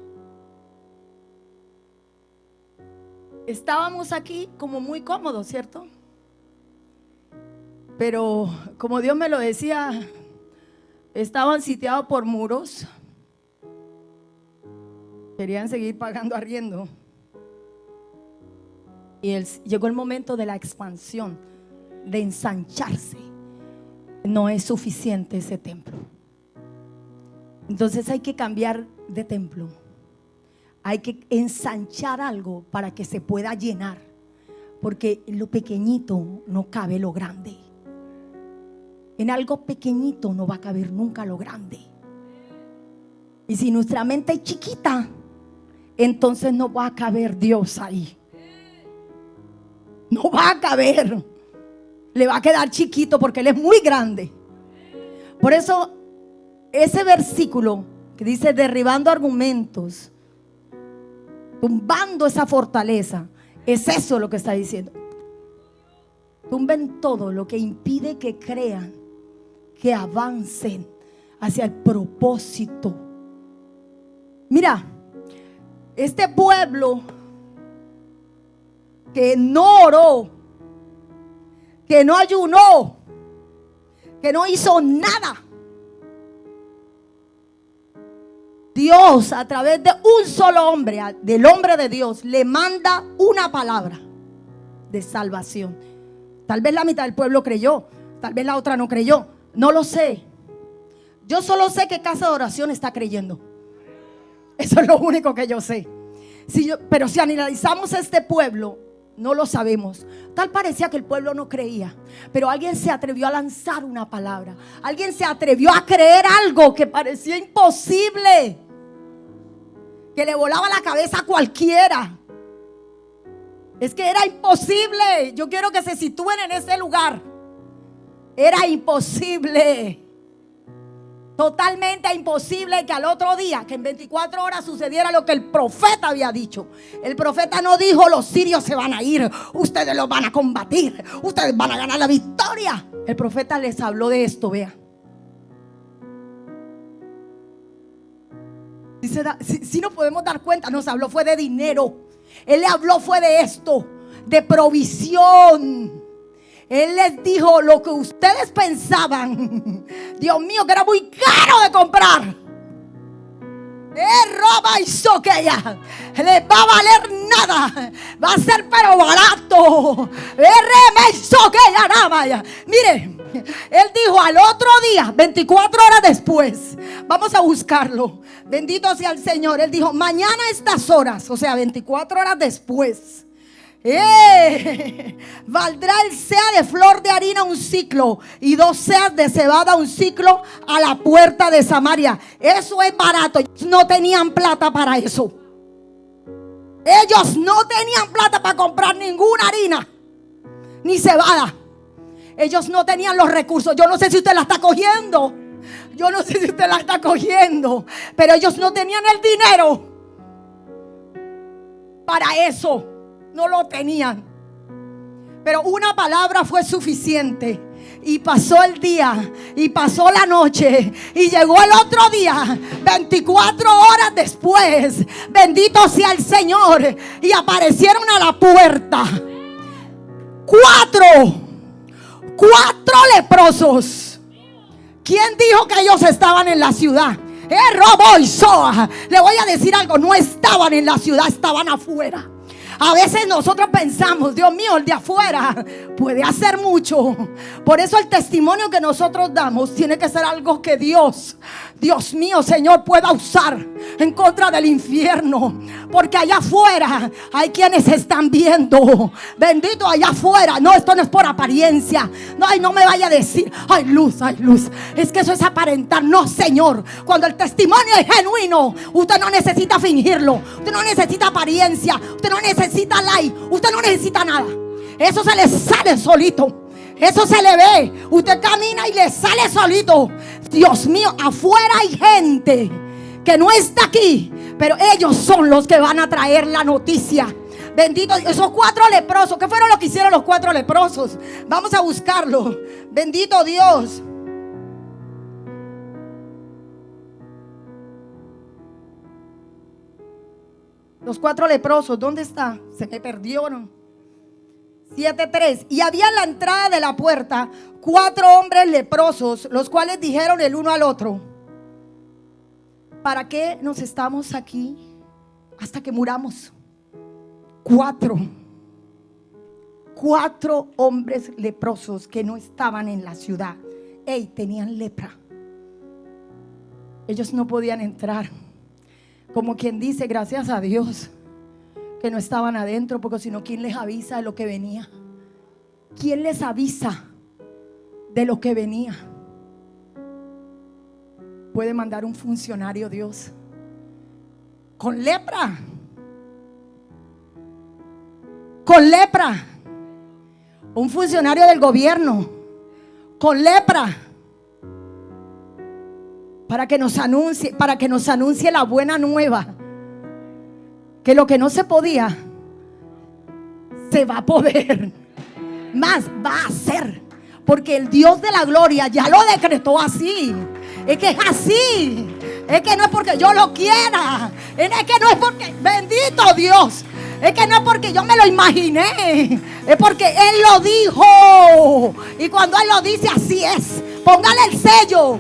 Estábamos aquí como muy cómodos, ¿cierto? Pero como Dios me lo decía, estaban sitiados por muros. Querían seguir pagando arriendo. Y llegó el momento de la expansión, de ensancharse. No es suficiente ese templo. Entonces hay que cambiar de templo. Hay que ensanchar algo para que se pueda llenar. Porque en lo pequeñito no cabe lo grande. En algo pequeñito no va a caber nunca lo grande. Y si nuestra mente es chiquita, entonces no va a caber Dios ahí. No va a caber. Le va a quedar chiquito porque Él es muy grande. Por eso ese versículo que dice derribando argumentos, tumbando esa fortaleza, es eso lo que está diciendo. Tumben todo lo que impide que crean, que avancen hacia el propósito. Mira, este pueblo que no oró, que no ayunó, que no hizo nada, Dios a través de un solo hombre, del hombre de Dios, le manda una palabra de salvación. Tal vez la mitad del pueblo creyó, tal vez la otra no creyó, no lo sé. Yo solo sé que Casa de Oración está creyendo. Eso es lo único que yo sé. Pero si analizamos este pueblo, no lo sabemos. Tal parecía que el pueblo no creía, pero alguien se atrevió a lanzar una palabra. Alguien se atrevió a creer algo que parecía imposible, que le volaba la cabeza a cualquiera. Es que era imposible. Yo quiero que se sitúen en ese lugar. Era imposible. Totalmente imposible que al otro día, que en 24 horas sucediera lo que el profeta había dicho. El profeta no dijo: los sirios se van a ir, ustedes los van a combatir, ustedes van a ganar la victoria. El profeta les habló de esto, vea. Si nos podemos dar cuenta, nos habló fue de dinero. Él le habló fue de esto, de provisión. Él les dijo lo que ustedes pensaban, Dios mío, que era muy caro de comprar. Roba y soquea, les va a valer nada, va a ser pero barato. Mire, él dijo al otro día, 24 horas después, vamos a buscarlo. Bendito sea el Señor. Él dijo: mañana a estas horas, o sea 24 horas después, valdrá el sea de flor de harina un ciclo y 2 seas de cebada un ciclo a la puerta de Samaria. Eso es barato. Ellos no tenían plata para eso. Ellos no tenían plata para comprar ninguna harina ni cebada. Ellos no tenían los recursos. Yo no sé si usted la está cogiendo. Yo no sé si usted la está cogiendo, pero ellos no tenían el dinero para eso. No lo tenían. Pero una palabra fue suficiente. Y pasó el día, y pasó la noche, y llegó el otro día, 24 horas después. Bendito sea el Señor. Y aparecieron a la puerta 4 leprosos. ¿Quién dijo que ellos estaban en la ciudad? Robo y Soa. Le voy a decir algo: no estaban en la ciudad, estaban afuera. A veces nosotros pensamos: Dios mío, el de afuera puede hacer mucho. Por eso el testimonio que nosotros damos tiene que ser algo que Dios mío, Señor, pueda usar en contra del infierno. Porque allá afuera hay quienes están viendo. Bendito, allá afuera. No, esto no es por apariencia. No, no me vaya a decir: hay luz, hay luz. Es que eso es aparentar. No, Señor. Cuando el testimonio es genuino, usted no necesita fingirlo. Usted no necesita apariencia. Usted no necesita like. Usted no necesita nada. Eso se le sale solito. Eso se le ve. Usted camina y le sale solito. Dios mío, afuera hay gente que no está aquí, pero ellos son los que van a traer la noticia. Bendito, esos 4 leprosos. ¿Qué fueron lo que hicieron los 4 leprosos? Vamos a buscarlo. Bendito Dios. Los 4 leprosos, ¿dónde está? Se me perdieron. 7:3. Y había en la entrada de la puerta 4 hombres leprosos, los cuales dijeron el uno al otro: ¿para qué nos estamos aquí hasta que muramos? 4 hombres leprosos que no estaban en la ciudad. Tenían lepra. Ellos no podían entrar. Como quien dice: gracias a Dios que no estaban adentro, porque si no, ¿quién les avisa de lo que venía? ¿Quién les avisa de lo que venía? puede mandar un funcionario Dios con lepra. Con lepra. Un funcionario del gobierno con lepra. Para que nos anuncie la buena nueva. Que lo que no se podía, se va a poder. Más va a ser. Porque el Dios de la gloria ya lo decretó así. Es que es así. Es que no es porque yo lo quiera. Es que no es porque, bendito Dios, es que no es porque yo me lo imaginé. Es porque Él lo dijo. Y cuando Él lo dice, así es. Póngale el sello.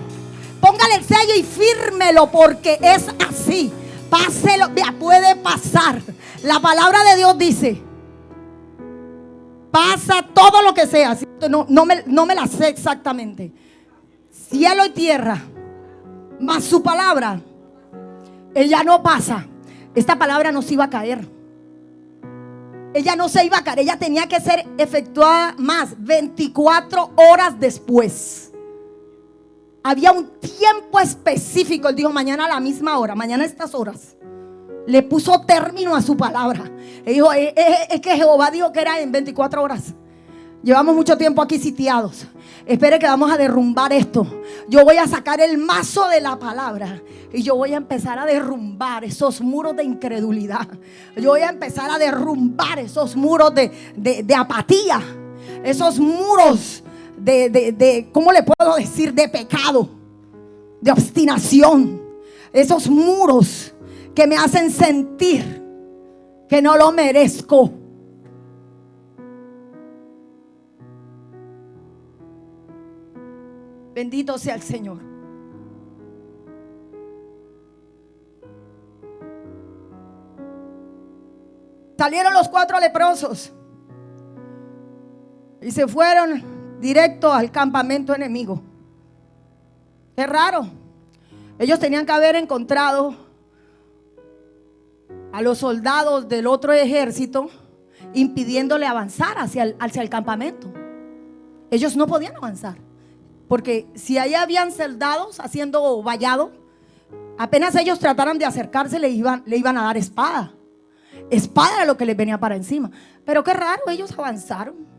Póngale el sello y fírmelo, porque es así. Páselo, puede pasar. La palabra de Dios dice: pasa todo lo que sea. No me la sé exactamente. Cielo y tierra, mas su palabra, ella no pasa. Esta palabra no se iba a caer. Ella no se iba a caer. Ella tenía que ser efectuada más 24 horas después. Había un tiempo específico. Él dijo: mañana a la misma hora, mañana a estas horas. Le puso término a su palabra. Él dijo: es que Jehová dijo que era en 24 horas. Llevamos mucho tiempo aquí sitiados. Espere que vamos a derrumbar esto. Yo voy a sacar el mazo de la palabra y yo voy a empezar a derrumbar esos muros de incredulidad. Yo voy a empezar a derrumbar esos muros de apatía. Esos muros de ¿cómo le puedo decir? De pecado, de obstinación. Esos muros que me hacen sentir que no lo merezco. Bendito sea el Señor. Salieron los 4 leprosos y se fueron directo al campamento enemigo. Qué raro. Ellos tenían que haber encontrado a los soldados del otro ejército impidiéndole avanzar hacia el campamento. Ellos no podían avanzar, porque si allá habían soldados haciendo vallado, apenas ellos trataran de acercarse, le iban a dar espada. Espada era lo que les venía para encima. Pero qué raro, ellos avanzaron.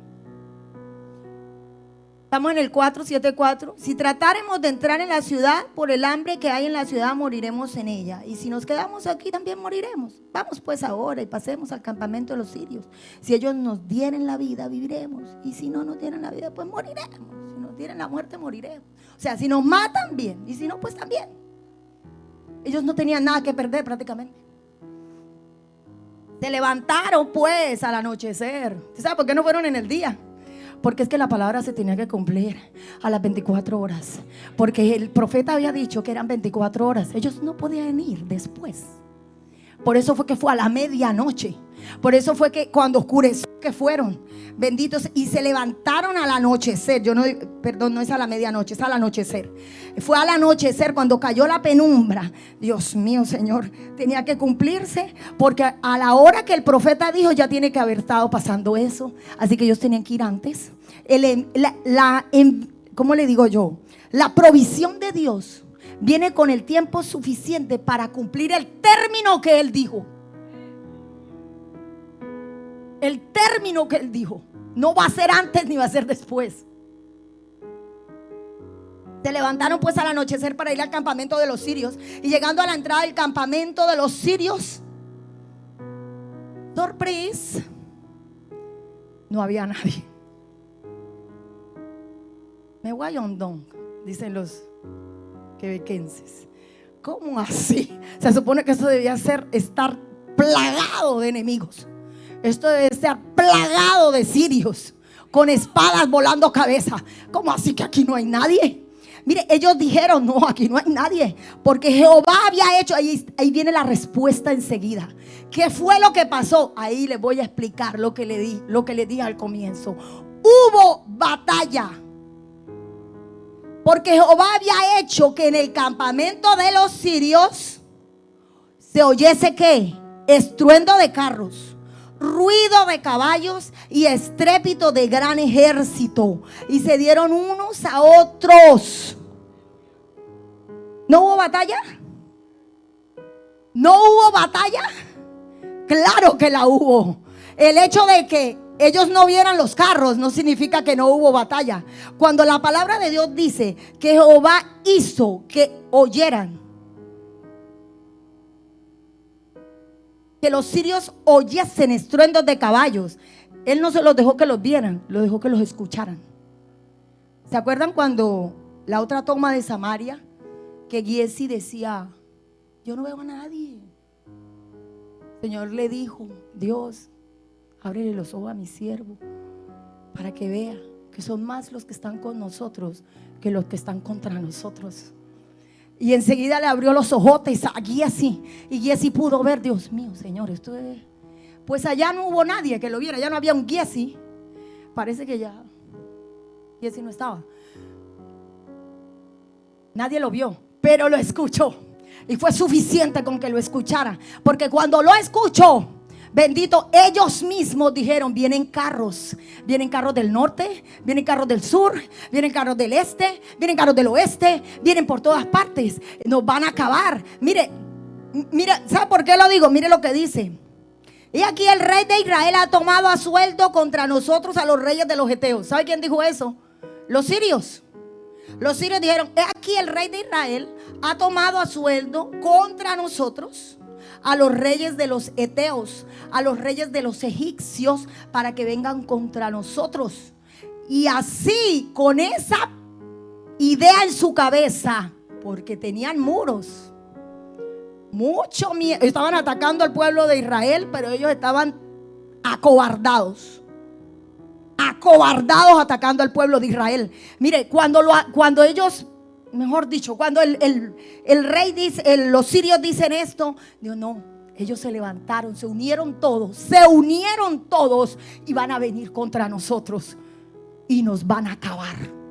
Estamos en el 4:7:4. Si tratáremos de entrar en la ciudad, por el hambre que hay en la ciudad moriremos en ella. Y si nos quedamos aquí también moriremos. Vamos pues ahora y pasemos al campamento de los sirios. Si ellos nos dieren la vida, viviremos. Y si no nos dieran la vida, pues moriremos. Si nos dieren la muerte, moriremos. O sea, si nos matan, bien. Y si no, pues también. Ellos no tenían nada que perder prácticamente. Se levantaron pues al anochecer. ¿Usted sabe por qué no fueron en el día? Porque es que la palabra se tenía que cumplir a las 24 horas. Porque el profeta había dicho que eran 24 horas. Ellos no podían ir después. Por eso fue que fue a la medianoche. Por eso fue que cuando oscureció que fueron benditos y se levantaron al anochecer. No es a la medianoche, es al anochecer. Fue al anochecer cuando cayó la penumbra. Dios mío, Señor, tenía que cumplirse, porque a la hora que el profeta dijo ya tiene que haber estado pasando eso. Así que ellos tenían que ir antes. ¿Cómo le digo yo? La provisión de Dios viene con el tiempo suficiente para cumplir el término que Él dijo. El término que Él dijo. No va a ser antes ni va a ser después. Se levantaron pues al anochecer para ir al campamento de los sirios. Y llegando a la entrada del campamento de los sirios, sorpresa, no había nadie. Me guayondón, dicen los quebequenses. ¿Cómo así? Se supone que eso debía estar plagado de enemigos. Esto debe estar plagado de sirios con espadas volando cabeza. ¿Cómo así que aquí no hay nadie? Mire, ellos dijeron: no, aquí no hay nadie, porque Jehová había hecho. Ahí viene la respuesta enseguida. ¿Qué fue lo que pasó? Ahí les voy a explicar lo que le dije al comienzo. Hubo batalla, porque Jehová había hecho que en el campamento de los sirios se oyese ¿qué? Estruendo de carros, ruido de caballos y estrépito de gran ejército. Y se dieron unos a otros. ¿No hubo batalla? ¿No hubo batalla? Claro que la hubo. El hecho de que ellos no vieran los carros no significa que no hubo batalla. Cuando la palabra de Dios dice que Jehová hizo que oyeran, que los sirios oyesen estruendos de caballos, Él no se los dejó que los vieran, lo dejó que los escucharan. ¿Se acuerdan cuando la otra toma de Samaria, que Giesi decía: yo no veo a nadie? El Señor le dijo: Dios, ábrele los ojos a mi siervo para que vea que son más los que están con nosotros que los que están contra nosotros. Y enseguida le abrió los ojotes a Giesi, y Giesi pudo ver. Dios mío, Señor, esto es... Pues allá no hubo nadie que lo viera, ya no había un Giesi. Parece que ya Giesi no estaba. Nadie lo vio, pero lo escuchó. Y fue suficiente con que lo escuchara, porque cuando lo escuchó, bendito, ellos mismos dijeron: vienen carros del norte, vienen carros del sur, vienen carros del este, vienen carros del oeste, vienen por todas partes, nos van a acabar. Mire, ¿sabe por qué lo digo? Mire lo que dice: y aquí el rey de Israel ha tomado a sueldo contra nosotros a los reyes de los heteos. ¿Sabe quién dijo eso? Los sirios. Los sirios dijeron: he aquí el rey de Israel ha tomado a sueldo contra nosotros a los reyes de los heteos, a los reyes de los egipcios, para que vengan contra nosotros. Y así, con esa idea en su cabeza, porque tenían muros, mucho miedo, estaban atacando al pueblo de Israel, pero ellos estaban acobardados atacando al pueblo de Israel. Mire, cuando ellos, mejor dicho, cuando el rey dice, los sirios dicen esto, Dios no, ellos se levantaron, se unieron todos y van a venir contra nosotros y nos van a acabar.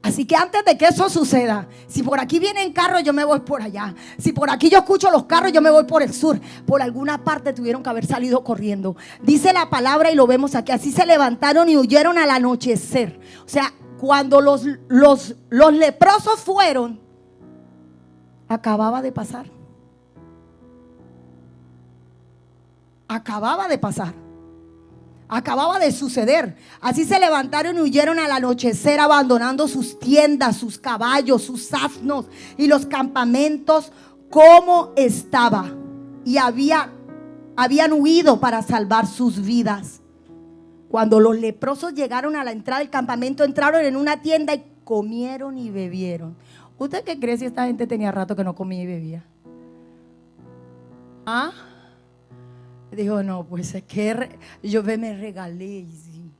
Así que antes de que eso suceda, si por aquí vienen carros, yo me voy por allá. Si por aquí yo escucho los carros, yo me voy por el sur. Por alguna parte tuvieron que haber salido corriendo. Dice la palabra, y lo vemos aquí: así se levantaron y huyeron al anochecer. O sea, cuando los leprosos fueron, acababa de pasar. Acababa de suceder. Así se levantaron y huyeron al anochecer, abandonando sus tiendas, sus caballos, sus asnos y los campamentos como estaba. Y habían huido para salvar sus vidas. Cuando los leprosos llegaron a la entrada del campamento, entraron en una tienda y comieron y bebieron. ¿Usted qué cree si esta gente tenía rato que no comía y bebía? ¿Ah? Dijo: no, pues es que yo me regalé. Y sí,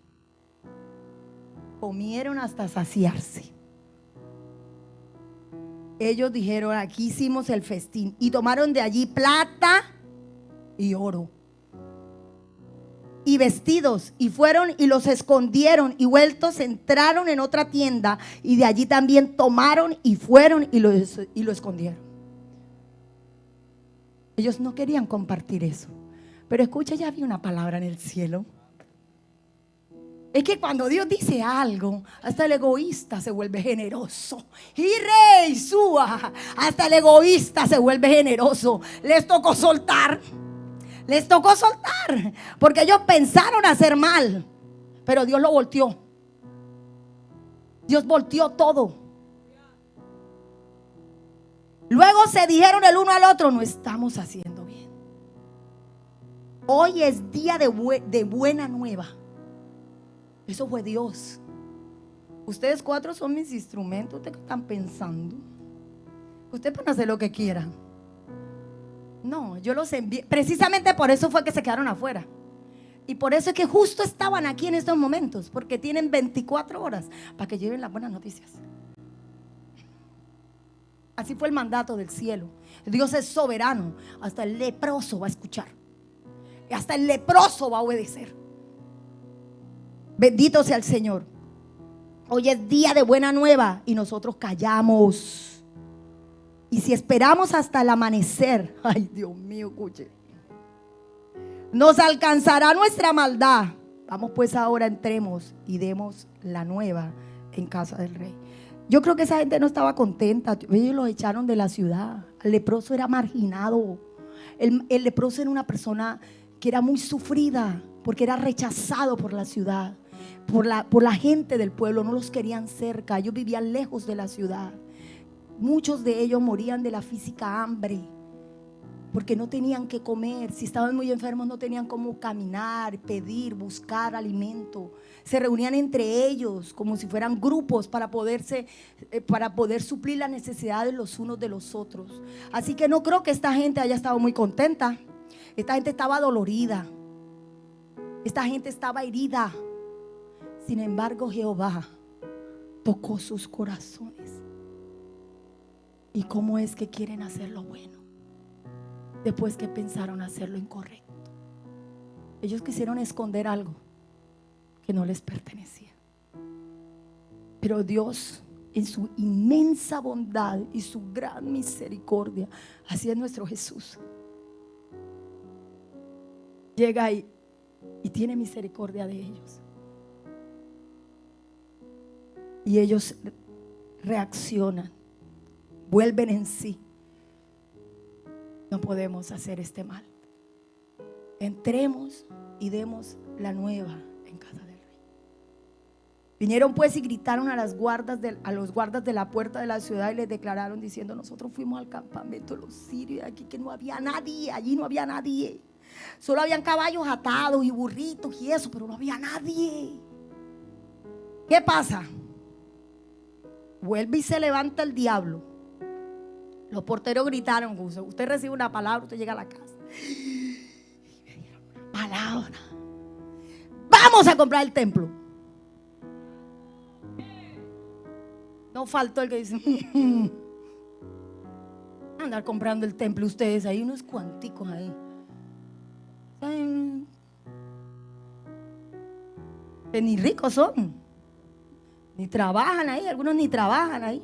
comieron hasta saciarse. Ellos dijeron: aquí hicimos el festín. Y tomaron de allí plata y oro y vestidos, y fueron y los escondieron, y vueltos entraron en otra tienda, y de allí también tomaron y fueron y lo escondieron. Ellos no querían compartir eso. Pero escucha, ya había una palabra en el cielo. Es que cuando Dios dice algo, hasta el egoísta se vuelve generoso. Y rey suba, hasta el egoísta se vuelve generoso. Les tocó soltar, porque ellos pensaron hacer mal, pero Dios lo volteó. Dios volteó todo. Luego se dijeron el uno al otro: no estamos haciendo bien. Hoy es día de buena nueva. Eso fue Dios. Ustedes 4 son mis instrumentos. ¿Ustedes qué están pensando? Ustedes pueden hacer lo que quieran. No, yo los envié. Precisamente por eso fue que se quedaron afuera. Y por eso es que justo estaban aquí en estos momentos, porque tienen 24 horas para que lleven las buenas noticias. Así fue el mandato del cielo. Dios es soberano. Hasta el leproso va a escuchar. Hasta el leproso va a obedecer. Bendito sea el Señor. Hoy es día de buena nueva y nosotros callamos. Y si esperamos hasta el amanecer, ay Dios mío, escuche, nos alcanzará nuestra maldad. Vamos pues ahora, entremos y demos la nueva en casa del rey. Yo creo que esa gente no estaba contenta. Ellos los echaron de la ciudad. El leproso era marginado. El leproso era una persona que era muy sufrida porque era rechazado por la ciudad, por la gente del pueblo. No los querían cerca. Ellos vivían lejos de la ciudad. Muchos de ellos morían de la física hambre porque no tenían que comer. Si estaban muy enfermos no tenían cómo caminar, pedir, buscar alimento. Se reunían entre ellos como si fueran grupos para poder suplir las necesidades los unos de los otros. Así que no creo que esta gente haya estado muy contenta. Esta gente estaba dolorida. Esta gente estaba herida. Sin embargo, Jehová tocó sus corazones. ¿Y cómo es que quieren hacer lo bueno después que pensaron hacer lo incorrecto? Ellos quisieron esconder algo que no les pertenecía. Pero Dios, en su inmensa bondad y su gran misericordia, así es nuestro Jesús, llega ahí y tiene misericordia de ellos. Y ellos reaccionan, vuelven en sí. No podemos hacer este mal. Entremos y demos la nueva en casa del rey. Vinieron pues y gritaron a los guardas de la puerta de la ciudad y les declararon diciendo: nosotros fuimos al campamento de los sirios, aquí que no había nadie, allí no había nadie. Solo habían caballos atados y burritos y eso, pero no había nadie. ¿Qué pasa? Vuelve y se levanta el diablo. Los porteros gritaron: usted recibe una palabra, usted llega a la casa. Y me dieron una palabra: vamos a comprar el templo. No faltó el que dice: andar comprando el templo ustedes, hay unos cuanticos ahí. Que ni ricos son, ni trabajan ahí, algunos ni trabajan ahí.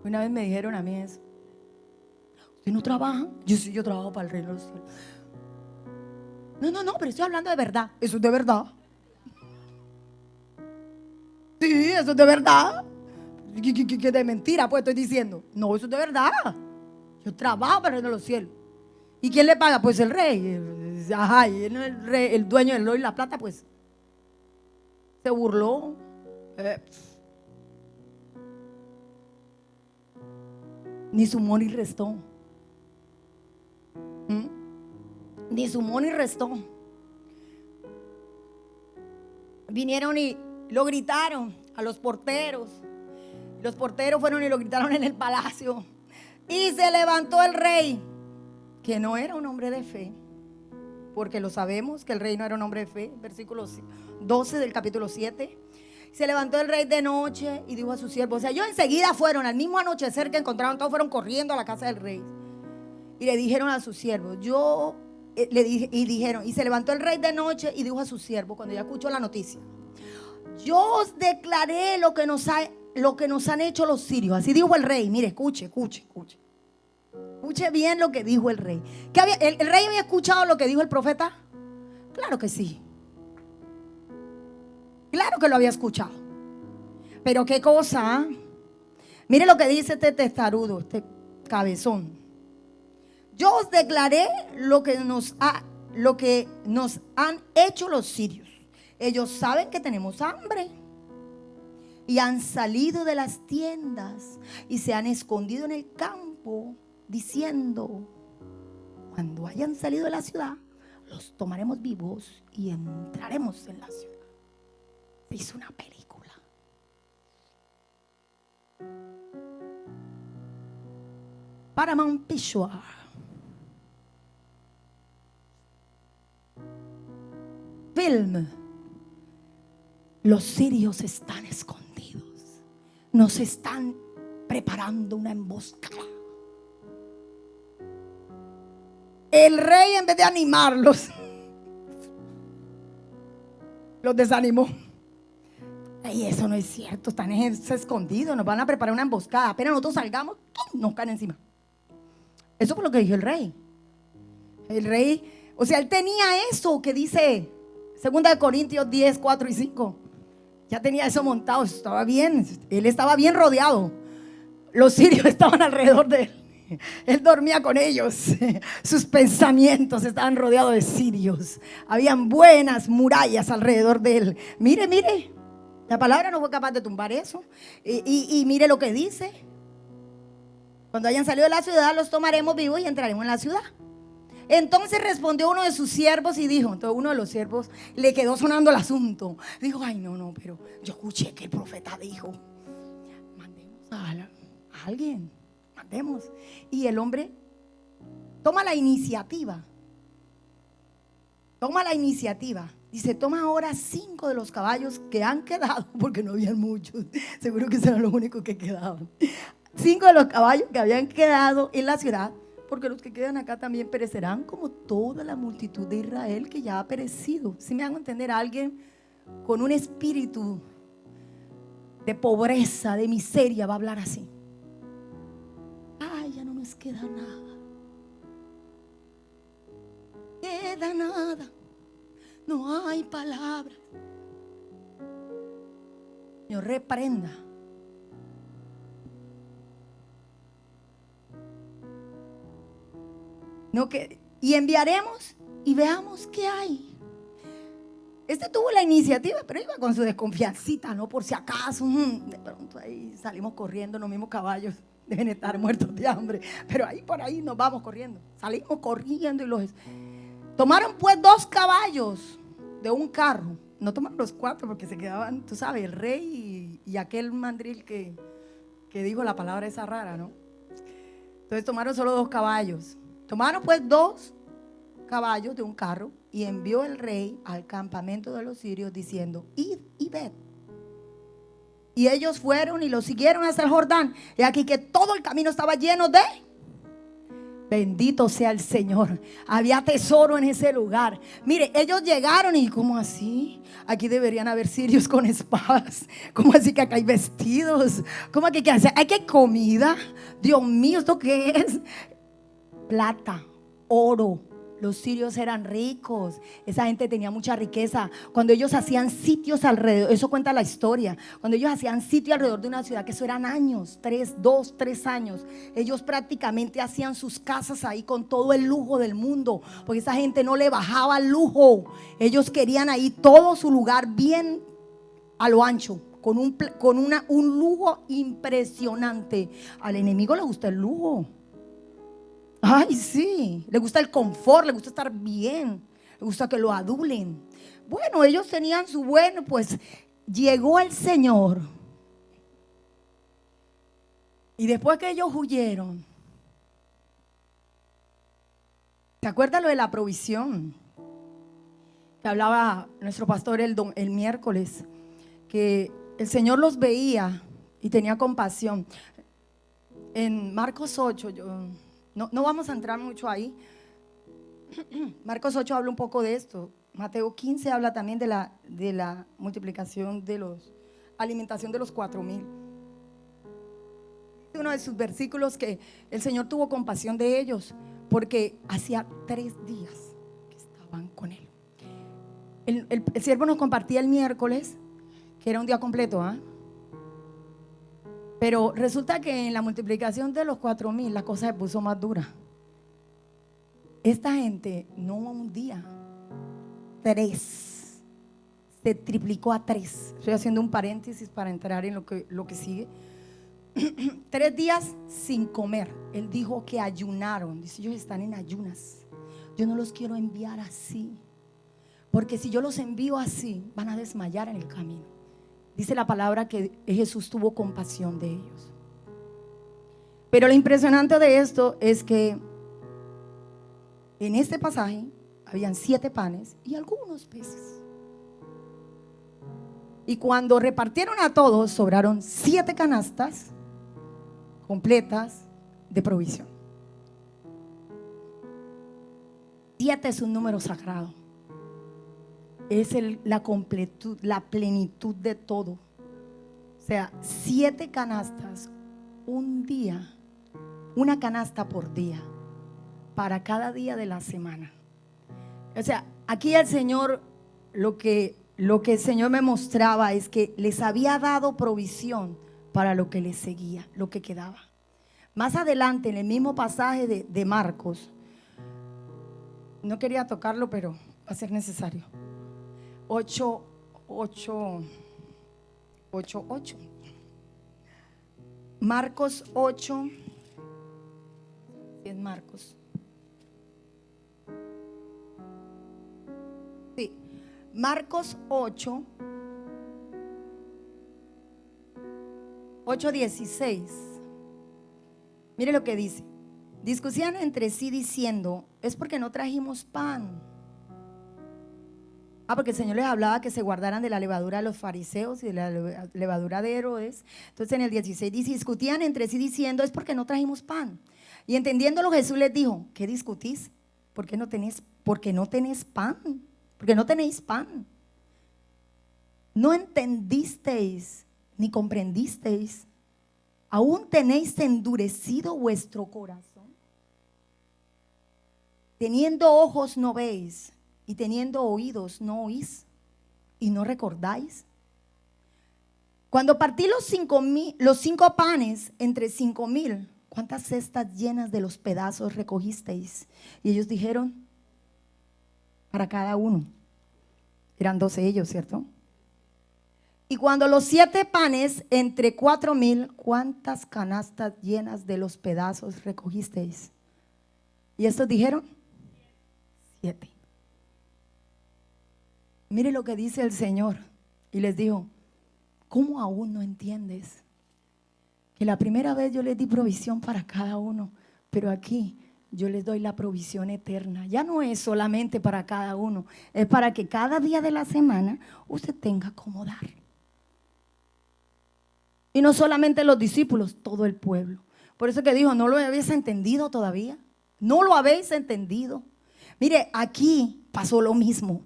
Una vez me dijeron a mí eso: ¿usted no trabaja? Yo sí, yo trabajo para el reino de los cielos. No, pero estoy hablando de verdad. Eso es de verdad. Sí, eso es de verdad. ¿Qué de mentira pues estoy diciendo? No, eso es de verdad. Yo trabajo para el reino de los cielos. ¿Y quién le paga? Pues el rey. Ajá, y el rey, el dueño del oro y la plata, pues se burló. Ni sumó ni restó. Ni sumó ni restó. Vinieron y lo gritaron a los porteros. Los porteros fueron y lo gritaron en el palacio. Y se levantó el rey, que no era un hombre de fe, porque lo sabemos que el rey no era un hombre de fe. Versículo 12 del capítulo 7. Se levantó el rey de noche y dijo a sus siervos, o sea, ellos enseguida fueron, al mismo anochecer que encontraron, todos fueron corriendo a la casa del rey. Y le dijeron a sus siervos, y se levantó el rey de noche y dijo a sus siervos, cuando ya escuchó la noticia: yo os declaré lo que nos han hecho los sirios. Así dijo el rey. Mire, escuche bien lo que dijo el rey. ¿El rey había escuchado lo que dijo el profeta? Claro que sí. Claro que lo había escuchado. Pero qué cosa, ¿eh? Mire lo que dice este testarudo, este cabezón. Yo os declaré lo que nos han hecho los sirios. Ellos saben que tenemos hambre y han salido de las tiendas y se han escondido en el campo, diciendo: cuando hayan salido de la ciudad, los tomaremos vivos y entraremos en la ciudad. Se hizo una película. Paramount Pictures. Film. Los sirios están escondidos. Nos están preparando una emboscada. El rey, en vez de animarlos, los desanimó. Y eso no es cierto, están escondidos, nos van a preparar una emboscada. Apenas nosotros salgamos, nos caen encima. Eso fue lo que dijo el rey. El rey, o sea, él tenía eso que dice 2 Corintios 10, 4 y 5. ya tenía eso montado, estaba bien, él estaba bien rodeado. Los sirios estaban alrededor de él. Él dormía con ellos. Sus pensamientos estaban rodeados de sirios. Habían buenas murallas alrededor de él. Mire, mire, la palabra no fue capaz de tumbar eso. Y mire lo que dice: cuando hayan salido de la ciudad, los tomaremos vivos y entraremos en la ciudad. Entonces respondió uno de sus siervos y dijo, entonces uno de los siervos le quedó sonando el asunto. Dijo, ay, no, pero yo escuché que el profeta dijo, mandemos a alguien, mandemos. Y el hombre toma la iniciativa. Dice, toma ahora 5 de los caballos que han quedado, porque no habían muchos, seguro que eran los únicos que quedaban. 5 de los caballos que habían quedado en la ciudad, porque los que quedan acá también perecerán como toda la multitud de Israel que ya ha perecido. Si me hago entender, a alguien con un espíritu de pobreza, de miseria, va a hablar así. Ay, ya no nos queda nada. Queda nada. No hay palabras. Señor, reprenda. No, y enviaremos y veamos qué hay. Este tuvo la iniciativa, pero iba con su desconfiancita, ¿no? Por si acaso, de pronto ahí salimos corriendo, los mismos caballos deben estar muertos de hambre, pero ahí por ahí nos vamos corriendo. Salimos corriendo y los tomaron pues 2 caballos de un carro. No tomaron los 4 porque se quedaban, tú sabes, el rey y aquel mandril que dijo la palabra esa rara, ¿no? Entonces tomaron solo 2 caballos. Tomaron pues 2 caballos de un carro y envió el rey al campamento de los sirios diciendo, id y ved. Y ellos fueron y lo siguieron hasta el Jordán. Y aquí que todo el camino estaba lleno de... Bendito sea el Señor. Había tesoro en ese lugar. Mire, ellos llegaron y ¿cómo así? Aquí deberían haber sirios con espadas. ¿Cómo así que acá hay vestidos? ¿Cómo aquí que hay que comida? Dios mío, ¿esto qué es? Plata, oro. Los sirios eran ricos, esa gente tenía mucha riqueza. Cuando ellos hacían sitios alrededor, eso cuenta la historia, cuando ellos hacían sitio alrededor de una ciudad, que eso eran años, 2, 3 años, ellos prácticamente hacían sus casas ahí con todo el lujo del mundo, porque esa gente no le bajaba el lujo. Ellos querían ahí todo su lugar bien a lo ancho, con un lujo impresionante. Al enemigo le gusta el lujo. Ay, sí, le gusta el confort, le gusta estar bien, le gusta que lo adulen. Bueno, ellos tenían su bueno, pues llegó el Señor. Y después que ellos huyeron, ¿te acuerdas lo de la provisión? Que hablaba nuestro pastor el miércoles, que el Señor los veía y tenía compasión. En Marcos 8, no vamos a entrar mucho ahí. Marcos 8 habla un poco de esto. Mateo 15 habla también de la multiplicación alimentación de los 4,000. Uno de sus versículos que el Señor tuvo compasión de ellos porque hacía 3 días que estaban con Él. El siervo nos compartía el miércoles que era un día completo, ¿ah? Pero resulta que en la multiplicación de los 4,000 la cosa se puso más dura. Esta gente no un día, 3, se triplicó a 3. Estoy haciendo un paréntesis para entrar en lo que sigue. 3 días sin comer. Él dijo que ayunaron. Dice, ellos están en ayunas. Yo no los quiero enviar así, porque si yo los envío así van a desmayar en el camino. Dice la palabra que Jesús tuvo compasión de ellos. Pero lo impresionante de esto es que en este pasaje habían 7 panes y algunos peces. Y cuando repartieron a todos, sobraron 7 canastas completas de provisión. 7 es un número sagrado. Es la completud, la plenitud de todo. O sea, 7 canastas, un día, una canasta por día, para cada día de la semana. O sea, aquí el Señor lo que lo que el Señor me mostraba es que les había dado provisión para lo que les seguía, lo que quedaba. Más adelante, en el mismo pasaje de Marcos, no quería tocarlo, pero va a ser necesario. 8. Marcos 8. Es Marcos. Sí, Marcos 8. 8:16. Mire lo que dice. Discutían entre sí diciendo: es porque no trajimos pan. Porque el Señor les hablaba que se guardaran de la levadura de los fariseos y de la levadura de Herodes. Entonces en el 16 dice: discutían entre sí diciendo: es porque no trajimos pan. Y entendiéndolo, Jesús les dijo: ¿qué discutís? ¿Por qué no tenéis pan? Porque no tenéis pan. No entendisteis ni comprendisteis. ¿Aún tenéis endurecido vuestro corazón? Teniendo ojos no veis, y teniendo oídos no oís, y no recordáis. Cuando partí los 5 panes entre 5,000, ¿cuántas cestas llenas de los pedazos recogisteis? Y ellos dijeron: para cada uno. Eran 12 ellos, ¿cierto? Y cuando los 7 panes entre 4,000, ¿cuántas canastas llenas de los pedazos recogisteis? Y estos dijeron: 7. Mire lo que dice el Señor. Y les dijo: ¿cómo aún no entiendes? Que la primera vez yo les di provisión para cada uno, pero aquí yo les doy la provisión eterna. Ya no es solamente para cada uno, es para que cada día de la semana usted tenga cómo dar. Y no solamente los discípulos, todo el pueblo. Por eso que dijo: no lo habéis entendido todavía. No lo habéis entendido. Mire, aquí pasó lo mismo.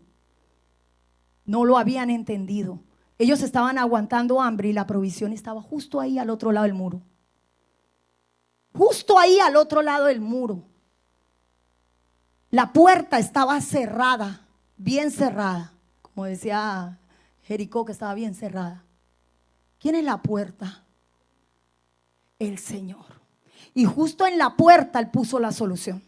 No lo habían entendido. Ellos estaban aguantando hambre y la provisión estaba justo ahí al otro lado del muro. Justo ahí al otro lado del muro. La puerta estaba cerrada, bien cerrada. Como decía Jericó, que estaba bien cerrada. ¿Quién es la puerta? El Señor. Y justo en la puerta Él puso la solución.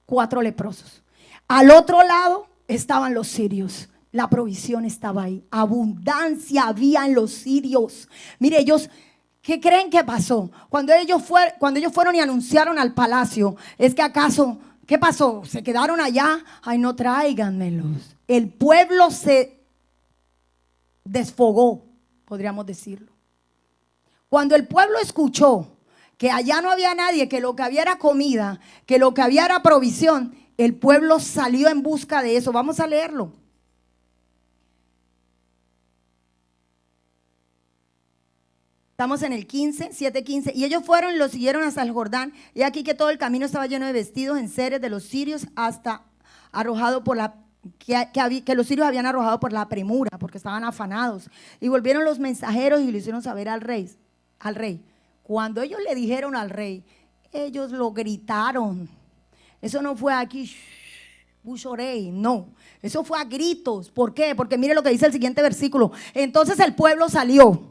4 leprosos. Al otro lado estaban los sirios. La provisión estaba ahí. Abundancia había en los sirios. Mire, ellos, ¿qué creen que pasó? Cuando ellos fueron y anunciaron al palacio, es que acaso, ¿qué pasó? ¿Se quedaron allá? Ay, no, tráiganmelos. El pueblo se desfogó, podríamos decirlo. Cuando el pueblo escuchó que allá no había nadie, que lo que había era comida, que lo que había era provisión, el pueblo salió en busca de eso. Vamos a leerlo. Estamos en el 15, 7:15. Y ellos fueron y lo siguieron hasta el Jordán. Y aquí que todo el camino estaba lleno de vestidos en seres de los sirios, hasta arrojado por la que los sirios habían arrojado por la premura, porque estaban afanados. Y volvieron los mensajeros y lo hicieron saber al rey. Cuando ellos le dijeron al rey, ellos lo gritaron. Eso no fue aquí, buchorey, no. Eso fue a gritos. ¿Por qué? Porque mire lo que dice el siguiente versículo. Entonces el pueblo salió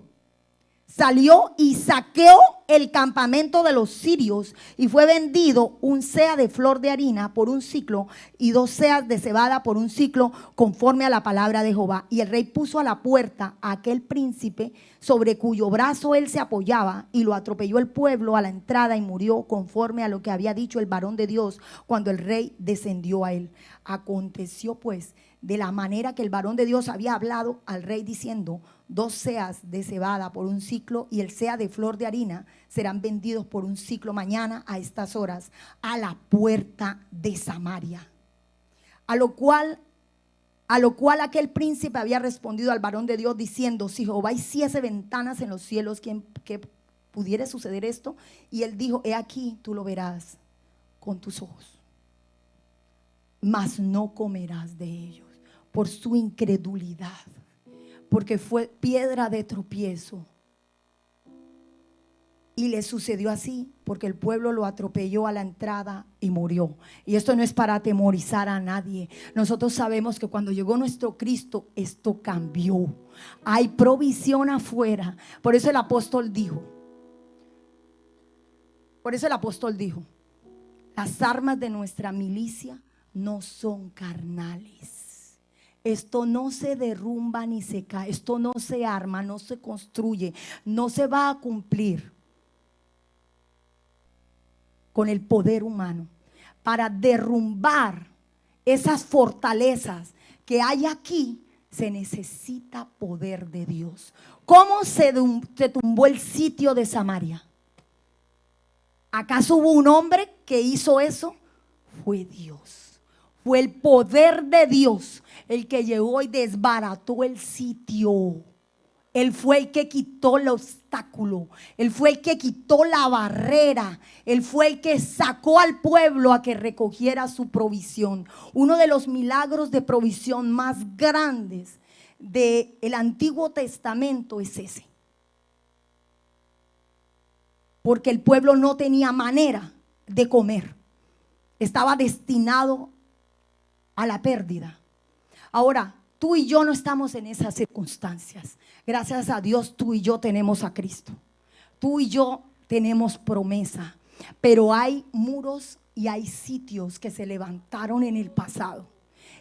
y saqueó el campamento de los sirios, y fue vendido un seah de flor de harina por un siclo y 2 seas de cebada por un siclo, conforme a la palabra de Jehová. Y el rey puso a la puerta a aquel príncipe sobre cuyo brazo él se apoyaba, y lo atropelló el pueblo a la entrada y murió, conforme a lo que había dicho el varón de Dios cuando el rey descendió a él. Aconteció pues, de la manera que el varón de Dios había hablado al rey diciendo: 2 seas de cebada por un siclo y el seah de flor de harina serán vendidos por un siclo mañana a estas horas a la puerta de Samaria. A lo cual aquel príncipe había respondido al varón de Dios diciendo: si Jehová hiciese ventanas en los cielos, ¿quién que pudiera suceder esto? Y él dijo: he aquí, tú lo verás con tus ojos, mas no comerás de ellos, por su incredulidad, porque fue piedra de tropiezo Y le sucedió así porque el pueblo lo atropelló a la entrada y murió. Y esto no es para atemorizar a nadie. Nosotros sabemos que cuando llegó nuestro Cristo, esto cambió. Hay provisión afuera. Por eso el apóstol dijo, las armas de nuestra milicia no son carnales. Esto no se derrumba ni se cae. Esto no se arma, no se construye, no se va a cumplir con el poder humano. Para derrumbar esas fortalezas que hay aquí, se necesita poder de Dios. ¿Cómo se tumbó el sitio de Samaria? ¿Acaso hubo un hombre que hizo eso? Fue Dios. Fue el poder de Dios el que llegó y desbarató el sitio. Él fue el que quitó el obstáculo. Él fue el que quitó la barrera. Él fue el que sacó al pueblo a que recogiera su provisión. Uno de los milagros de provisión más grandes del Antiguo Testamento es ese. Porque el pueblo no tenía manera de comer. Estaba destinado a la pérdida. Ahora, tú y yo no estamos en esas circunstancias. Gracias a Dios, tú y yo tenemos a Cristo. Tú y yo tenemos promesa. Pero hay muros y hay sitios que se levantaron en el pasado.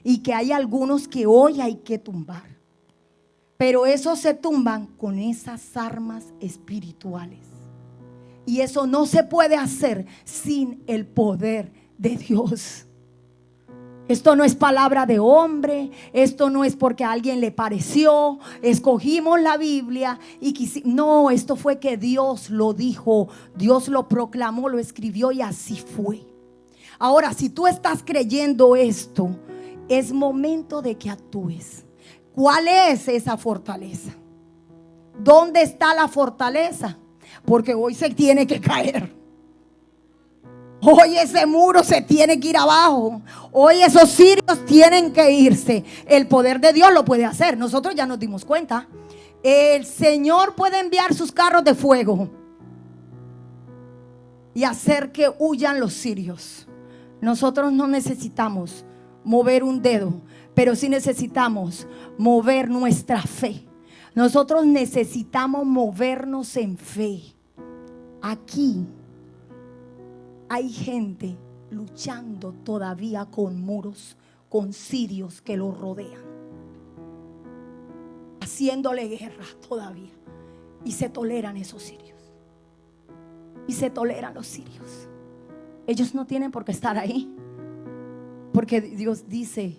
Y que hay algunos que hoy hay que tumbar. Pero esos se tumban con esas armas espirituales. Y eso no se puede hacer sin el poder de Dios. Esto no es palabra de hombre, esto no es porque a alguien le pareció, escogimos la Biblia y no, esto fue que Dios lo dijo, Dios lo proclamó, lo escribió y así fue. Ahora, si tú estás creyendo esto, es momento de que actúes. ¿Cuál es esa fortaleza? ¿Dónde está la fortaleza? Porque hoy se tiene que caer. Hoy ese muro se tiene que ir abajo. Hoy esos sirios tienen que irse. El poder de Dios lo puede hacer. Nosotros ya nos dimos cuenta. El Señor puede enviar sus carros de fuego y hacer que huyan los sirios. Nosotros no necesitamos mover un dedo, pero sí necesitamos mover nuestra fe. Nosotros necesitamos movernos en fe. Aquí hay gente luchando todavía con muros, con sirios que los rodean, haciéndole guerra todavía. Y se toleran esos sirios. Y se toleran los sirios. Ellos no tienen por qué estar ahí, porque Dios dice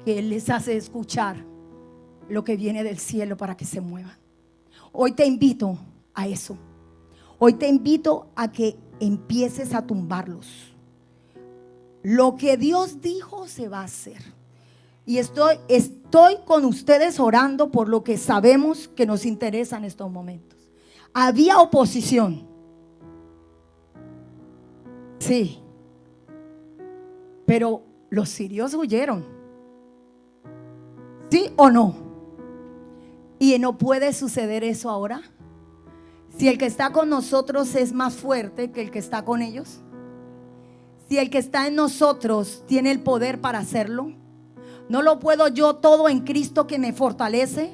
que Él les hace escuchar lo que viene del cielo para que se muevan. Hoy te invito a eso. Hoy te invito a que empieces a tumbarlos. Lo que Dios dijo se va a hacer. Y estoy con ustedes orando por lo que sabemos que nos interesa en estos momentos. Había oposición. Sí. Pero los sirios huyeron. ¿Sí o no? Y no puede suceder eso ahora. Si el que está con nosotros es más fuerte que el que está con ellos. Si el que está en nosotros tiene el poder para hacerlo. ¿No lo puedo yo todo en Cristo que me fortalece?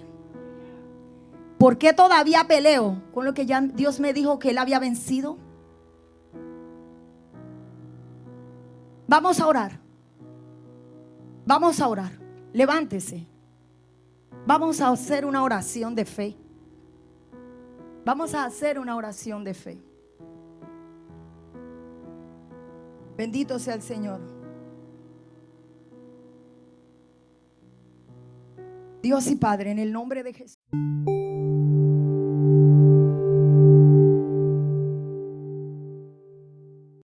¿Por qué todavía peleo con lo que ya Dios me dijo que Él había vencido? Vamos a orar. Vamos a orar. Levántese. Vamos a hacer una oración de fe. Vamos a hacer una oración de fe. Bendito sea el Señor. Dios y Padre, en el nombre de Jesús.